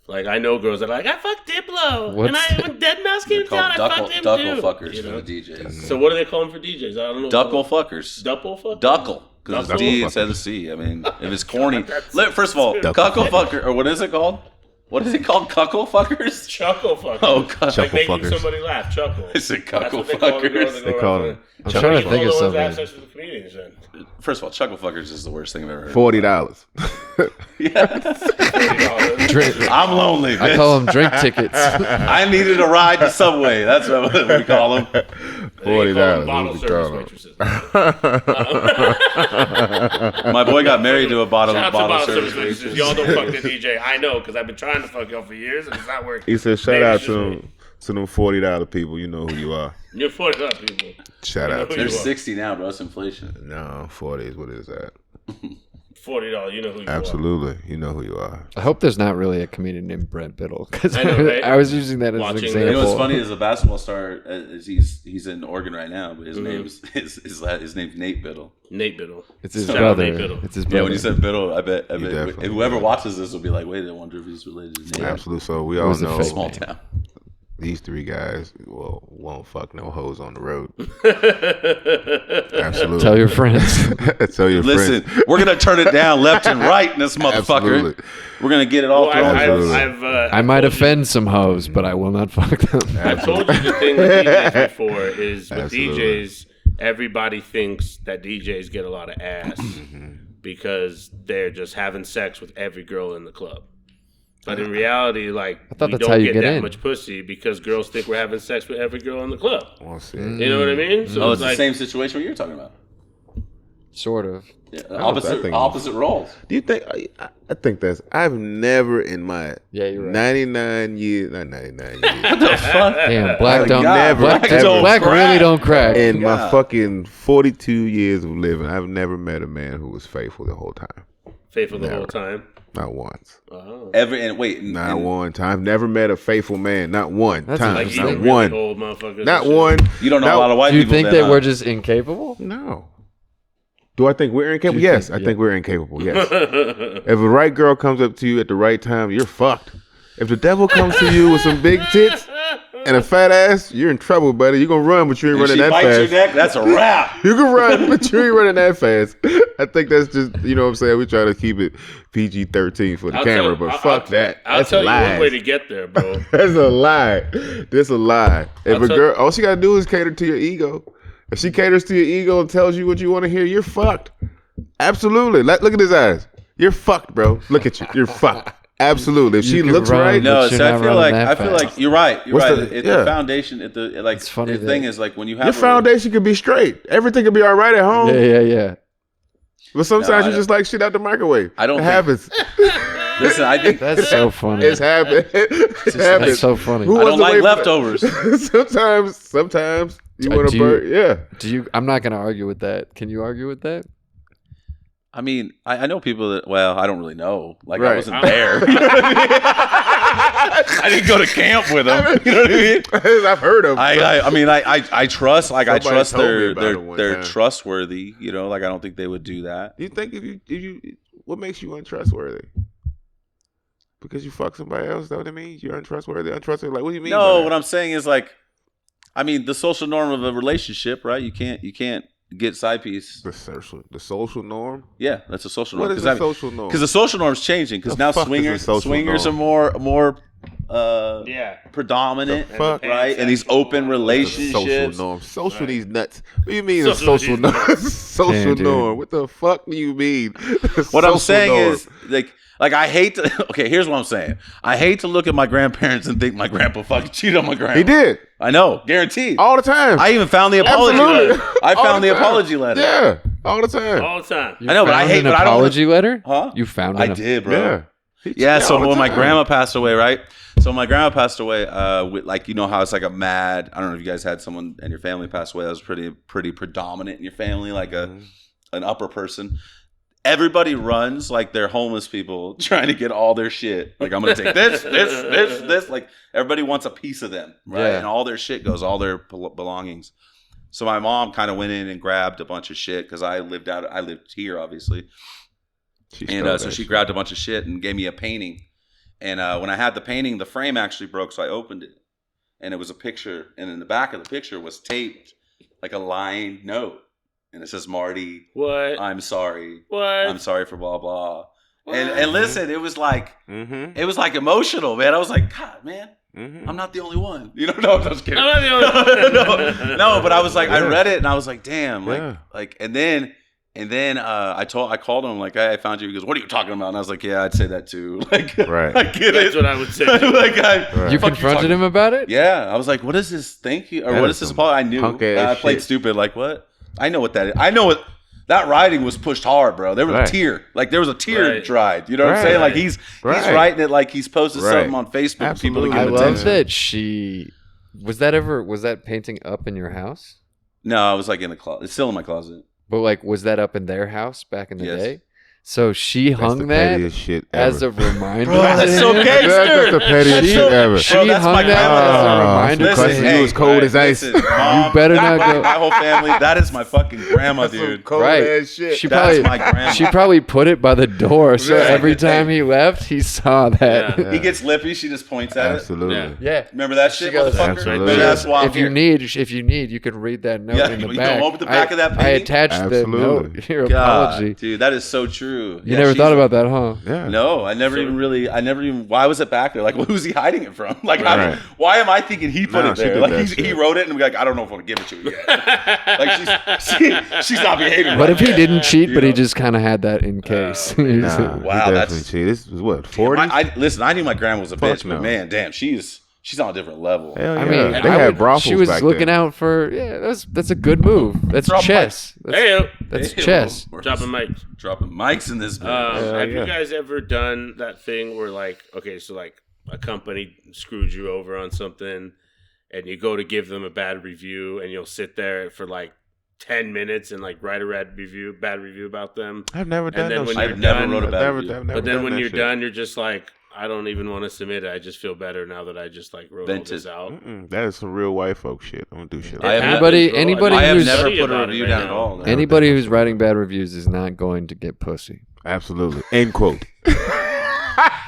Like, I know girls that are like, I fucked Diplo. What's When Dead Mouse came to town, I fucked him duckle too. fuckers You for know? the DJs. So what do they call them for DJs? I don't know. Duckle fuckers. Duckle fuckers? Duckle. Because it's Duckle D fuckers. instead of C. I mean, if it's corny. First of all, Duckle cuckle fucker, or what is it called? What is it called? Cuckle fuckers? Chuckle fuckers. Oh, God. Like Chuckle making fuckers. somebody laugh. Chuckle. It's a That's cuckle what they call the girls fuckers. that They go call around. them. I'm trying to think of People always have something. sex with the comedians then. First of all, chuckle fuckers is the worst thing I've ever heard. $40. Drink, I'm lonely, bitch. I call them drink tickets. I needed a ride to Subway. That's what we call them. $40. Bottle What we service call 'em. waitresses. My boy got married to a Shout out to bottle bottle service service waitresses. Y'all don't fuck the DJ. I know, because I've been trying to fuck y'all for years and it's not working. He said, shout Maybe out it's just me. to them $40 people. You know who you are. You're 40 up, people. Shout out to They're you. 60 now, bro. That's inflation. No, 40 is what is that? $40, you know who you are. Absolutely. You know who you are. I hope there's not really a comedian named Brent Biddle because I know, right? I was using that as Watching an the- example. You know what's funny is a basketball star. He's in Oregon right now, but his name's Nate Biddle. Nate Biddle. It's his Shout out brother. Nate Biddle. It's his Yeah, brother. when you said Biddle, I bet definitely whoever watches this will be like, wait, I wonder if he's related to Nate. Absolutely. So we It all was a know. fake Small name. town. these three guys won't fuck no hoes on the road. Absolutely. Tell your friends. Tell your Listen, friends. we're gonna turn it down left and right in this motherfucker. Absolutely. We're gonna get it all thrown. I might offend some hoes, but I will not fuck them. I've told you the thing with DJs before is with DJs, everybody thinks that DJs get a lot of ass because they're just having sex with every girl in the club. But in reality, like, we don't get that much pussy because girls think we're having sex with every girl in the club. You know what I mean? So it's like, the same situation what you're talking about. Sort of. Yeah, opposite roles. Do you think? I think that's. I've never in my 99 years, not 99 years. What the fuck? Damn, black really don't crack. In my fucking 42 years of living, I've never met a man who was faithful the whole time. Faithful the whole time? Not once. Oh. Not one time. I've never met a faithful man. Not one time. Like not one. Old motherfuckers. Not one. You don't know a lot of white people. Do you think that we're just incapable? No. Do I think we're incapable? Yes, I think we're incapable. Yes. If a right girl comes up to you at the right time, you're fucked. If the devil comes to you with some big tits and a fat ass, you're in trouble, buddy. You're going to run, but you ain't running that fast. Your neck, that's a wrap. You can run, but you ain't running that fast. I think that's just, you know what I'm saying? We try to keep it PG-13 for the camera, but fuck that. That's I'll tell a lie. you one way to get there, bro. That's a lie. That's a lie. If a girl, all she got to do is cater to your ego. If she caters to your ego and tells you what you want to hear, you're fucked. Absolutely. Look at his eyes. You're fucked, bro. Look at you. You're fucked. Absolutely. If she looks right, no. So I feel like you're right. You're right. The foundation, it's funny. The thing is, like, when you have your foundation could be straight. Everything could be all right at home. Yeah. But sometimes you just like shit out the microwave. I don't. It happens. Listen, I think that's so funny. It's happened. That's so funny. I don't like leftovers. Sometimes you want to burn. Yeah. I'm not going to argue with that. Can you argue with that? I mean, I know people that, I don't really know. Like, I wasn't there. I didn't go to camp with them. You know what I mean? I've heard of them. I trust, like, I trust they're trustworthy, you know? Like, I don't think they would do that. You think if you what makes you untrustworthy? Because you fuck somebody else, is that what it means? You're untrustworthy? Like, what do you mean? No, what I'm saying is, like, I mean, the social norm of a relationship, right? You can't get side piece. The social norm? Yeah, that's a social norm. What is the social norm? Because the social norm's changing. Because now swingers are more predominant, right? And these open relationships. Social norm. Social these nuts. What do you mean a social norm? Social norm. What the fuck do you mean? What I'm saying is, like I hate to. Okay, here's what I'm saying. I hate to look at my grandparents and think my grandpa fucking cheated on my grandma. He did. I know, guaranteed. All the time. I even found the apology letter. I found the apology letter. Yeah, all the time. I know, but I hate an apology letter. Huh? You found it? I did, bro. Yeah. So when my grandma passed away, right? So my grandma passed away. With, like, you know how it's like a mad. I don't know if you guys had someone in your family pass away that was pretty predominant in your family, like an upper person. Everybody runs like they're homeless people trying to get all their shit. Like, I'm going to take this. Like, everybody wants a piece of them, right? Yeah. And all their shit goes, all their belongings. So my mom kind of went in and grabbed a bunch of shit because I lived here, obviously. So she grabbed a bunch of shit and gave me a painting. And when I had the painting, the frame actually broke, so I opened it. And it was a picture. And in the back of the picture was taped like a lined note. And it says, Marty, what? I'm sorry. What? I'm sorry for blah, blah. And listen, it was like, it was like emotional, man. I was like, God, man, I'm not the only one. You know, no, I'm just kidding. I'm not the only one. No, but I was like, I read it and I was like, damn. And then I called him, like, I found you. He goes, what are you talking about? And I was like, yeah, I'd say that too. Like, right. I get That's what I would say. You confronted him about it? Yeah. I was like, what is this thank you? Or what is this apology? I knew. I played stupid. Like, what? I know what that is. I know what that writing was pushed hard, bro. There was a tear. Like, there was a tear dried. You know what I'm saying? Like, he's writing it like he's posted something on Facebook. Absolutely. For people to I give love that she was that painting up in your house? No, I was like in the closet. It's still in my closet. But like, was that up in their house back in the day? So she That's hung the that pettiest shit ever. as a reminder. Bro, that's so to him. gangster. That's the pettiest shit ever. She Bro, that's hung my that as a grandma. reminder. Listen, to because him. you was cold as ice. Listen, Mom, better not go- My whole family, that is my fucking grandma, dude. Cold Right. ass shit. She That's probably, my grandma. she probably put it by the door, so Yeah. every time he left, he saw that. Yeah. He gets lippy, she just points at Absolutely. Yeah. Yeah. Remember that She shit, goes, motherfucker? Absolutely. Maybe that's why I'm If you here. need, you can read that note Yeah, in the you back. don't open the back of that I painting? attached Absolutely. the note. Your God, apology. dude, that is so true. You never thought about that, huh? Yeah. No, I never even. Why was it back there? Like, who's he hiding it from? Like, Right. why am I thinking he put No, it she there? did Like, that he shit. wrote it and be like, I don't know if I want to give it to you yet. Like, she's not behaving. What right. if he didn't cheat, but he know? just kind of had that in case? Nah, Wow, he that's- definitely cheated. This was what, 40? Listen, I knew my grandma was a Fuck bitch, no. but man, damn, she's on a different level. Hell yeah. I mean, they had brothels she was back looking then. out for. Yeah, that's a good move. That's Drop chess. Hey, That's Hey, chess. we're dropping mics. dropping mics in this bitch. Have yeah. you guys ever done that thing where, like, okay, so like a company screwed you over on something, and you go to give them a bad review, and you'll sit there for like 10 minutes and like write a bad review about them. I've never done then no when shit. you're I've never done- wrote a I've bad never- review. I've never But then done when that you're shit. done, you're just like, I don't even want to submit it. I just feel better now that I just like wrote all Vented. this out. That is some real white folk shit. I don't do shit I like have that. Anybody- Happens, bro. anybody I have who's- never Study put a about it review right down at now. all. no. Anybody who's writing bad reviews is not going to get pussy. Absolutely. End quote.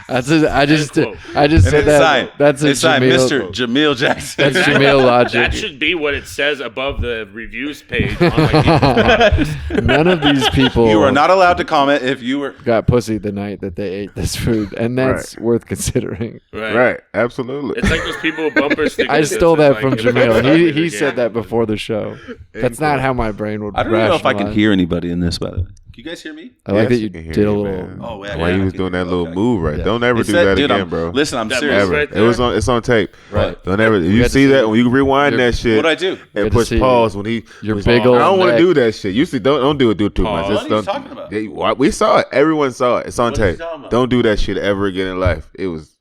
I just quote. said that. That's a it's signed Jamil. Mr. Jamil Jackson. That's Jamil logic. That should be what it says above the reviews page on like people's products. None of these people You are not allowed to comment if you were. got pussy the night that they ate this food, and that's worth considering. Right. Right. Absolutely. It's like those people with bumper stickers. I stole that says, from like, Jamil. He Yeah. said that before the show. That's not how my brain would. I don't even know if I can rationalize. hear anybody in this, by the way. Can you guys hear me? I like Yes, that you you can hear did a you, little. man. Oh, yeah. Why yeah, he I was can doing hear that you. little Okay. move right. Yeah. Don't ever He do said, that dude, again, bro. Listen, I'm That serious. move Ever. right It was there? on. It's on tape. Right. Don't ever. We You got see to that see- when you rewind Your- that shit. What'd I do? Good And to push see pause when he. Your was- big I old don't want to neck. do that shit. Usually, don't do it too much. Pause. Just What are you don't- talking about? We saw it. Everyone saw it. It's on What are you tape. talking about? Don't do that shit ever again in life. It was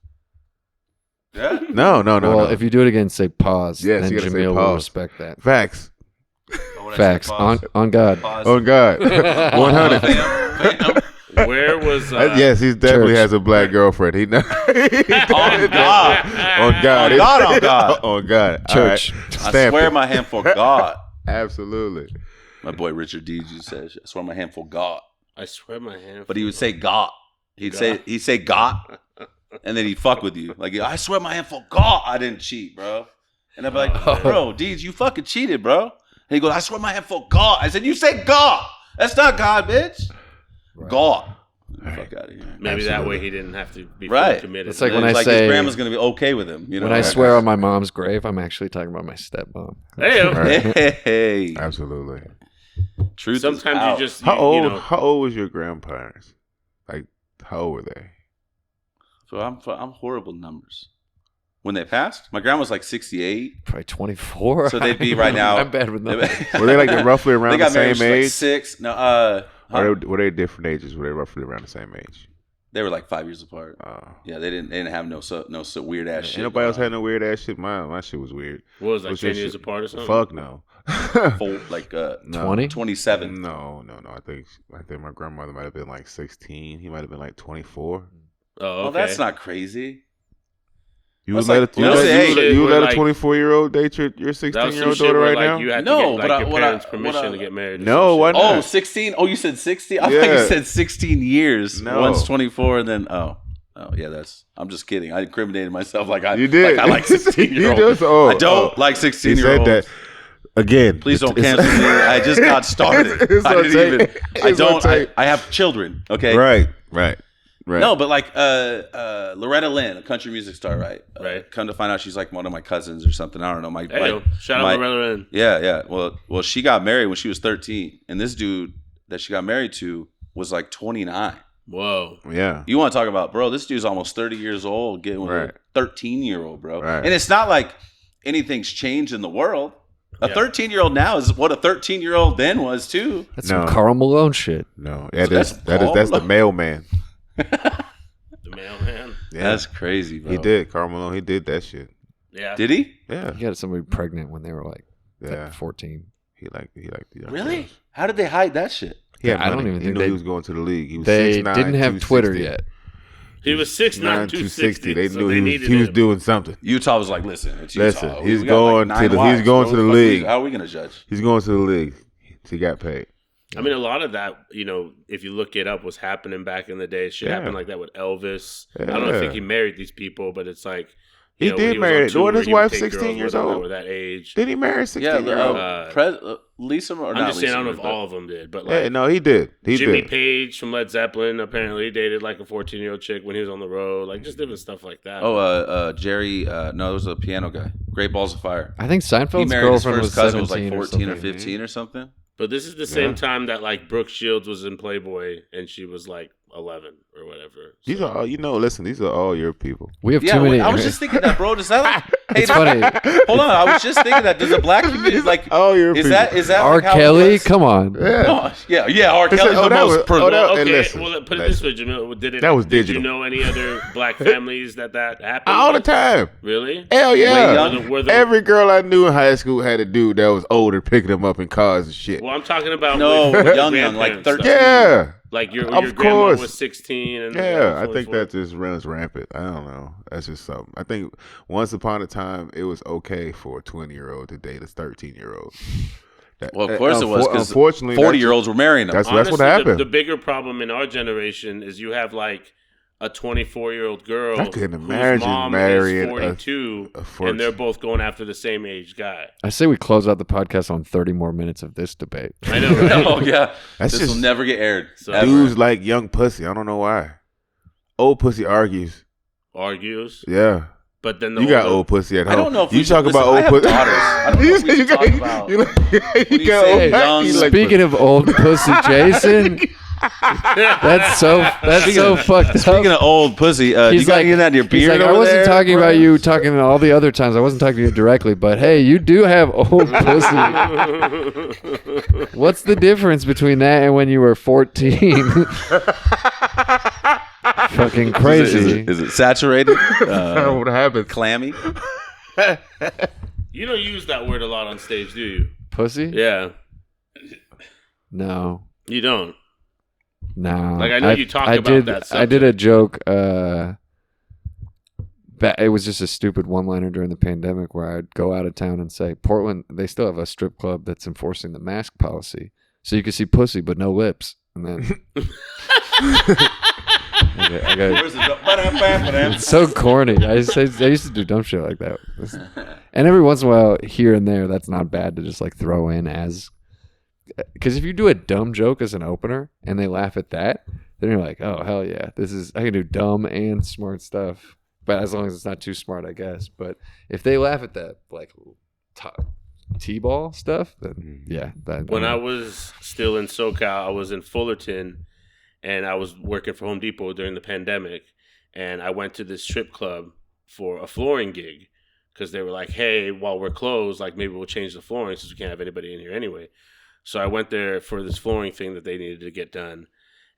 Yeah? no. Well, if you do it again, say pause. Yes, then you gotta say Jamil will pause. respect that. Facts. Oh, when I Facts said pause. on God. Pause. On God. 100. Fam. Where was Yes, he definitely Church. has a black girlfriend. He know. On God. On God. On God, on God. On God. All Church. right. I Stamp swear it. my hand for God. Absolutely. My boy Richard Deej says, I swear my hand for God. I swear my hand. But he would say God. He'd say God. And then he'd fuck with you. Like, I swear my hand for God, I didn't cheat, bro. And I'd be like, bro, Deej, you fucking cheated, bro. And he goes, I swear my hand for God. I said, you say God. That's not God, bitch. Right. God. Fuck out of here. Maybe that Absolutely. way he didn't have to be Right. fully committed. It's like And when I his say- grandma's gonna be okay with him. You know, When I swear on my mom's grave, I'm actually talking about my stepmom. Hey, All right. Hey, Absolutely. truth. is sometimes out. you just How you old? know, How old was your grandparents? Like, how old were they? So I'm horrible at numbers. When they passed, my grandma was like 68. Probably 24. So they'd be right now. I'm bad with numbers. Were they like roughly They around the got married same when she was, age? like 6. No, Or were they different ages? Were they roughly around the same age? they were like 5 years apart. Yeah, they didn't have no weird ass shit. Ain't nobody else going had no weird ass shit. My shit was weird. what was like What's your 10 years shit? apart or something. Fuck no. on. Full, like No. 20? 27. No. I think my grandmother might have been like 16. He might have been like 24. Oh, okay. Well, that's not crazy. You would That's let like- you We're let a like- 24-year-old date your that was some 16-year-old shit daughter where, right like, now? you had to No, get but like your parents' what permission I- to get married. or No, some why shit. not? Oh, 16? Oh, you said 60? I thought Yeah. you said 16 years. No. One's 24 and then, oh yeah, I'm just kidding. I incriminated myself like I You did. Like I like 16-year-olds. You just, oh, I don't like He 16-year-olds. said that. Again. Please don't it's- cancel me. I just got started. It's I on didn't tape. even. I It's on don't. tape. I have children. Okay. Right. No, but like Loretta Lynn, a country music star, right? Right. Come to find out, she's like one of my cousins or something. I don't know. Hey, yo, shout out to Loretta. Yeah. Well, she got married when she was 13, and this dude that she got married to was like 29. Whoa. Yeah. You want to talk about, bro? This dude's almost 30 years old, getting with Right. a 13-year-old, bro. Right. And it's not like anything's changed in the world. A Yeah. 13-year-old now is what a 13-year-old then was too. That's No. some Karl Malone shit. No. So That's the mailman. The mailman. Yeah. That's crazy, bro. He did. Karl Malone, he did that shit. Yeah. Did he? Yeah. You got somebody pregnant when they were like Yeah. 14. He liked the young Really? girls. How did they hide that shit? He had I don't money. even He think knew he was going to the league. He was They 6'9", didn't have Twitter 260. yet. He was 6'9", 260. They so knew they he was him. doing something. Utah was like, listen, it's Utah. Listen, he's We got, going like, to 9 the wives. he's going to the league. How are we gonna judge? He's going to the league. He got paid. I mean, a lot of that, if you look it up, was happening back in the day. Shit happened like that with Elvis. I don't think he married these people, but it's like he did marry. Wasn't his wife 16 years old? Were that age? Did he marry 16-year-old? Lisa. Or I'm not just saying, Lisa, I don't know if but- all of them did, but like, no, he did. Jimmy Page from Led Zeppelin apparently dated like a 14-year-old chick when he was on the road, like just different stuff like that. Oh, Jerry. No, it was a piano guy. Great Balls of Fire. I think He Seinfeld's married his girlfriend first was cousin 17 was like 14 or something. 15 or something. But this is the same time that like Brooke Shields was in Playboy and she was like 11 or whatever. These are all listen. These are all your people. We have Yeah, too many. I was just thinking that, bro. Does that? Hey, It's funny. Hold on, I was just thinking that. Does the black community like? All your Is people. that R. like how it Kelly, was? come on. Yeah. Yeah. R. Kelly's the most. Okay, listen, well, put it this way, Jamil. That was Did digital. you know any other black families that happened? All the time. Really? Hell yeah. Were the- Every girl I knew in high school had a dude that was older picking them up in cars and shit. Well, I'm talking about No, with young, grandparents, like 13. though. Yeah. Like your Of grandma course. was 16. And Yeah, I think 44. that just runs rampant. I don't know. That's just something. I think once upon a time, it was okay for a 20-year-old to date a 13-year-old. Well, of course it was, because unfortunately, 40-year-olds were marrying them. That's Honestly, what happened. The bigger problem in our generation is you have like a 24-year-old girl I couldn't whose imagine mom marrying is 42, a and they're both going after the same age guy. I say we close out the podcast on 30 more minutes of this debate. I know, right? Oh yeah, That's this just will never get aired. So- ever. dudes like young pussy. I don't know why. Old pussy argues. Argues, Yeah. but then the You got older- old pussy at home. I don't know if you we talk should- about listen, I old have pussy. daughters. I don't know if we should talk about- you do you got say, old young- you like Speaking of old pussy, Jason, that's so fucked up. Speaking of old pussy, you got any of that in your he's beard like, I over wasn't there, talking bro? about you talking all the other times. I wasn't talking to you directly, but hey, you do have old pussy. What's the difference between that and when you were 14? Fucking crazy. Is it saturated? what happened. Clammy? You don't use that word a lot on stage, do you? Pussy? Yeah, No. you don't. No. Like, I know you talk about did, that I did a joke. It was just a stupid one-liner during the pandemic where I'd go out of town and say, Portland, they still have a strip club that's enforcing the mask policy. So you can see pussy, but no lips. And then... It's so corny. I used to do dumb shit like that. And every once in a while, here and there, that's not bad to just like throw in as... Because if you do a dumb joke as an opener and they laugh at that, then you're like, oh, hell yeah. I can do dumb and smart stuff. But as long as it's not too smart, I guess. But if they laugh at that, like, T-ball stuff, then yeah. When I was still in SoCal, I was in Fullerton, and I was working for Home Depot during the pandemic, and I went to this strip club for a flooring gig because they were like, hey, while we're closed, like maybe we'll change the flooring since we can't have anybody in here anyway. So I went there for this flooring thing that they needed to get done,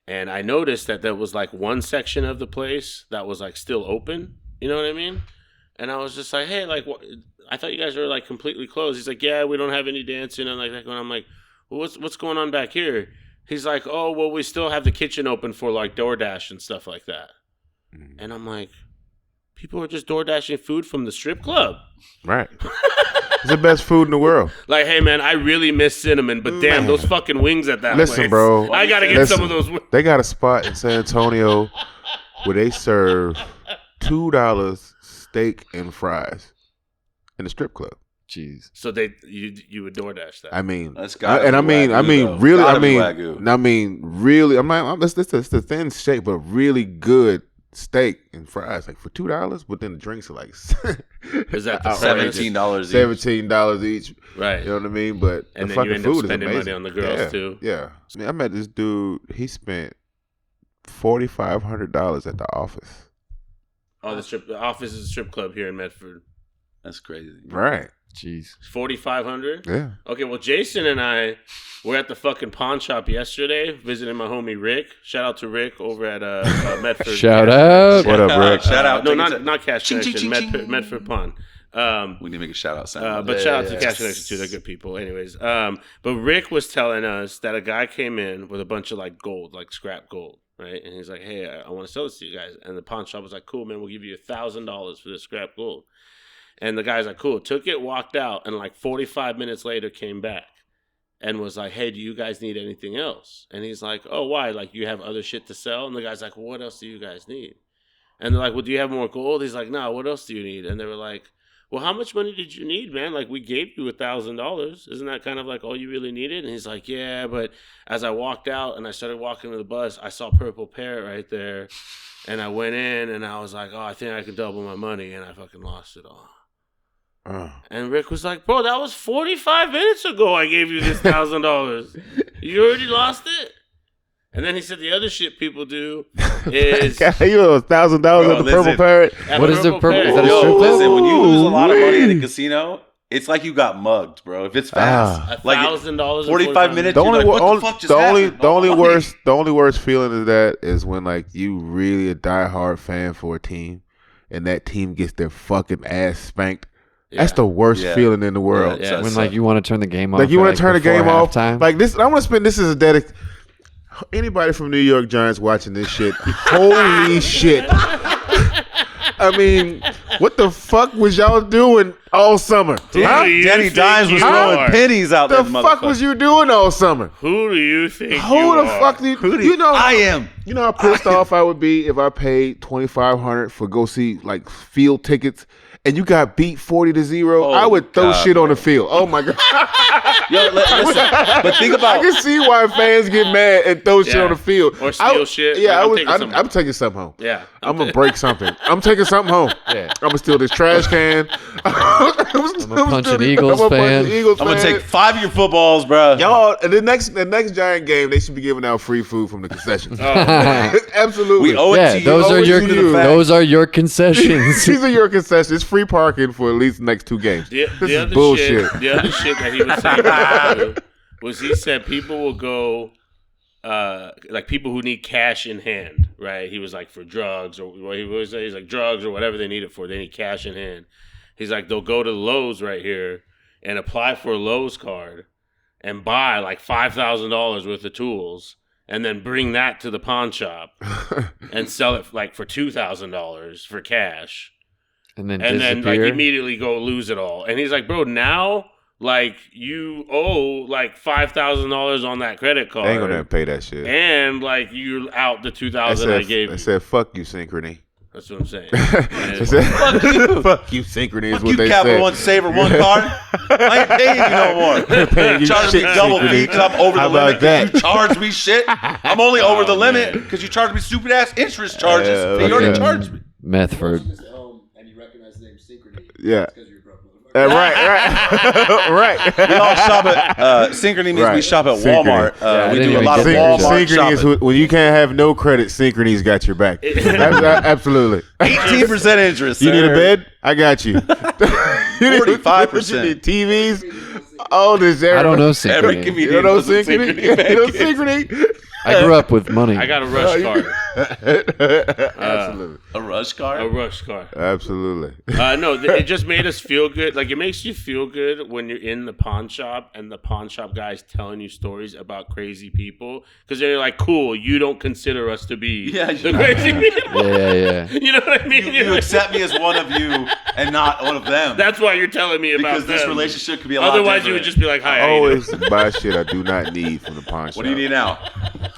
and I noticed that there was like one section of the place that was like still open. You know what I mean? And I was just like, hey, like, I thought you guys were like completely closed. He's like, yeah, we don't have any dancing and like that. And I'm like, well, what's going on back here? He's like, oh, well, we still have the kitchen open for like DoorDash and stuff like that. And I'm like, people are just DoorDashing food from the strip club. Right. It's the best food in the world. Like, hey, man, I really miss cinnamon, but damn, those fucking wings at that place. Listen, bro. I got to get some of those wings. They got a spot in San Antonio where they serve $2 steak and fries in the strip club. Jeez. So you would DoorDash that. I mean, That's gotta and be I mean, Wagyu, though. really, Gotta be Wagyu. really, it's the thin steak, but really good steak and fries, like for $2. But then the drinks are like, Is that the outrageous. $17 $17 each. Right. You know what I mean? But And the then you fucking end up food is spending amazing. money on the girls, Yeah, too. Yeah. I mean, I met this dude. He spent $4,500 at the office. Oh, the office is a strip club here in Medford. That's crazy. Right. Jeez. 4,500. Yeah. Okay, well, Jason and I were at the fucking pawn shop yesterday visiting my homie Rick. Shout out to Rick over at Medford. Shout out. What up, Rick? Shout out. No, not Cash Connection. Medford Pawn. We need to make a shout out sound. But shout out to Cash Connection too. They're good people. Anyways, but Rick was telling us that a guy came in with a bunch of like gold, like scrap gold, right? And he's like, "Hey, I want to sell this to you guys." And the pawn shop was like, "Cool, man. We'll give you $1,000 for this scrap gold." And the guy's like, "Cool." Took it, walked out, and like 45 minutes later came back and was like, "Hey, do you guys need anything else?" And he's like, "Oh, why? Like, you have other shit to sell?" And the guy's like, "Well, what else do you guys need?" And they're like, "Well, do you have more gold?" He's like, "No, what else do you need?" And they were like, "Well, how much money did you need, man? Like, we gave you $1,000. Isn't that kind of like all you really needed?" And he's like, "Yeah, but as I walked out and I started walking to the bus, I saw Purple Parrot right there. And I went in and I was like, oh, I think I can double my money. And I fucking lost it all." And Rick was like, "Bro, that was 45 minutes ago I gave you this $1,000. You already lost it?" And then he said the other shit people do is... You owe $1,000 at the Purple Parrot. What is the Purple Parrot? Is that a Yo, strip club? listen, when you lose a lot of money at a casino, it's like you got mugged, bro. If it's fast. Like $1,000 45 minutes, The only, you're like, what the fuck just happened? the only worst feeling of that is when like you really a diehard fan for a team and that team gets their fucking ass spanked. That's the worst feeling in the world. Yeah, when like you want to turn the game off. Like you want to turn the game off. Halftime. Like this, I want to spend this as a dedication. Anybody from New York Giants watching this shit? Holy shit! I mean, what the fuck was y'all doing all summer? Danny Dimes was throwing pennies out there. The fuck was you doing all summer? Who do you think Who the fuck do you know? I am. You know how pissed off I would be if I paid $2,500 for go see like field tickets. And you got beat 40-0, I would throw shit on the field. Oh my god! Yo, listen, but think about. I can see why fans get mad and throw shit on the field or steal shit. Yeah, I'm taking something home. Yeah, I'm gonna break something. I'm taking something home. Yeah, I'm gonna steal this trash can. I'm gonna punch an Eagles fan. I'm gonna take 5 of your footballs, bro. Y'all, the next Giant game, they should be giving out free food from the concessions. Absolutely. We owe it to you. Those are your concessions. These are your concessions. It's free parking for at least the next 2 games. This is bullshit. The other shit that he was saying was he said people will go, like people who need cash in hand, right? He was like for drugs or what he was saying. He's like drugs or whatever they need it for. They need cash in hand. He's like they'll go to Lowe's right here and apply for a Lowe's card and buy like $5,000 worth of tools and then bring that to the pawn shop and sell it like for $2,000 for cash. And then like immediately go lose it all. And he's like, "Bro, now like you owe like $5,000 on that credit card. They ain't gonna pay that shit. And like you're out the $2,000 I gave you." I said, "Fuck you, Synchrony." That's what I'm saying. Fuck you. Fuck you, Synchrony is Fuck what you, they Capital said. One Saver One card. I ain't paying you no more. You charge me double fee because I'm over the limit. You charge me shit. I'm only over the limit because you charge me stupid ass interest charges. You already charged me. Methford. Yeah. Right. We all shop at Synchrony means we shop at Walmart. We do a lot of Walmart Synchrony shopping. is when you can't have no credit. Synchrony's got your back. Absolutely. 18% interest. You need a bed? I got you. 45%. You need TVs. All this. I don't know Synchrony. You don't know Synchrony? You know Synchrony? I grew up with money. I got a Rush card. Absolutely. A Rush card? A Rush card. Absolutely. No, it just made us feel good. Like, it makes you feel good when you're in the pawn shop and the pawn shop guy's telling you stories about crazy people. Because they're like, cool, you don't consider us to be the crazy people. Yeah. You know what I mean? You accept me as one of you and not one of them. That's why you're telling me about because this them. relationship could be a lot Otherwise, different. you would just be like, hi, I always buy shit I do not need from the pawn shop. What do you need now?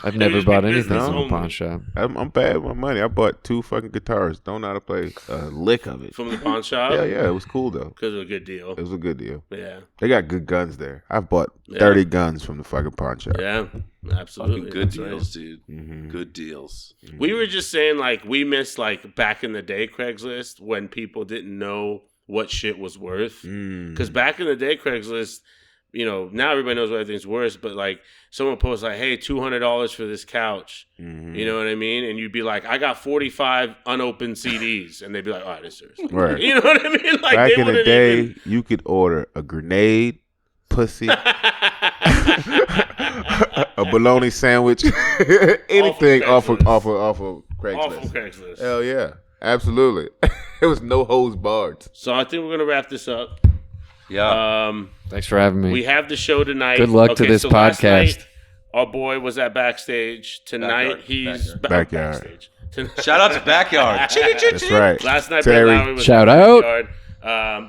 I've never bought anything business from a only. pawn shop. I'm bad with my money. I bought 2 fucking guitars. Don't know how to play a lick of it. From the pawn shop? Yeah, it was cool though. Because it was a good deal. It was a good deal. Yeah. They got good guns there. I've bought 30 guns from the fucking pawn shop. Yeah, absolutely. Fucking good That's deals, right. dude. Mm-hmm. Good deals. We were just saying, like, we missed, like, back in the day Craigslist when people didn't know what shit was worth. Because back in the day Craigslist, you know, now everybody knows what everything's worth, but, like, someone posts, like, hey, $200 for this couch. Mm-hmm. You know what I mean? And you'd be like, I got 45 unopened CDs. And they'd be like, all right, it's yours. Right. You know what I mean? Like, Back they in the wouldn't day, even... you could order a grenade, pussy, a bologna sandwich, anything off of Craigslist. Off of Craigslist. Hell yeah. Absolutely. It was no holds barred. So I think we're gonna wrap this up. Yeah. Thanks for having me. We have the show tonight. Good luck to this so last podcast. night, our boy was at backstage. Tonight he's Backyard. backstage. Shout out to Backyard. That's right. Last night, Terry. Brent Lowrey was Shout at out. Backyard.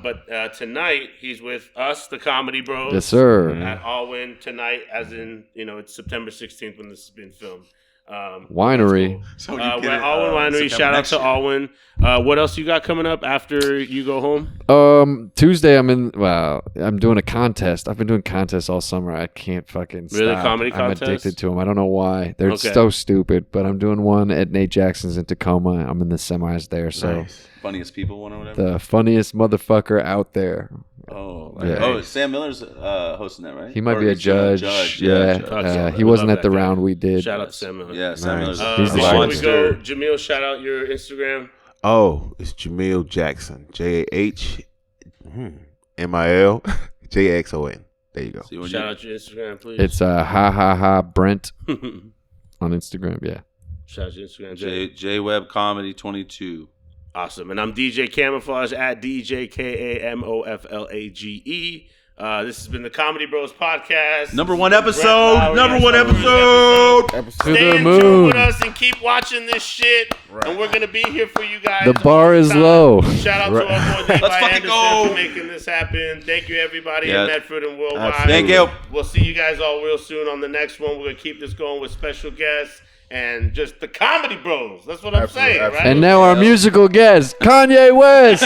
But tonight he's with us, the Comedy Bros. Yes, sir. At Allwyn tonight, as in it's September 16th when this has been filmed. Winery. So We're at Allwyn Winery. Shout out to Allwyn. What else you got coming up after you go home? Tuesday I'm doing a contest. I've been doing contests all summer. I can't fucking stop. Really? Comedy contests? I'm addicted to them. I don't know why. They're so stupid, but I'm doing one at Nate Jackson's in Tacoma. I'm in the semis there, so Nice. Funniest people one or whatever. the funniest motherfucker out there. Sam Miller's hosting that, right? He might Or be a he's doing judge. Yeah. He We wasn't love at the that guy. round we did. Shout out to Sam Miller. Yeah, Sam Nice. Miller's. He's the Before we monster. go, Jamil, shout out your Instagram. Oh, it's Jamil Jackson. JAHMIL JXON. There you go. See, when Shout out your Instagram, please. It's Brent on Instagram. Yeah. Shout out your Instagram, Jay. J Web Comedy 22. Awesome. And I'm DJ Camouflage at DJ KAMOFLAGE. This has been the Comedy Bros Podcast. Number one Brent episode. Lowrey. Number one That's episode. To Stay the in tune moon. with us and keep watching this shit. And we're going to be here for you guys. The bar is all the low. time. Shout out to our boy Levi Let's fucking Anderson go. for making this happen. Thank you, everybody Yeah. in Medford and worldwide. Thank you. We'll see you guys all real soon on the next one. We're going to keep this going with special guests and just the Comedy Bros. That's what I'm saying, right? And now our musical guest, Kanye West.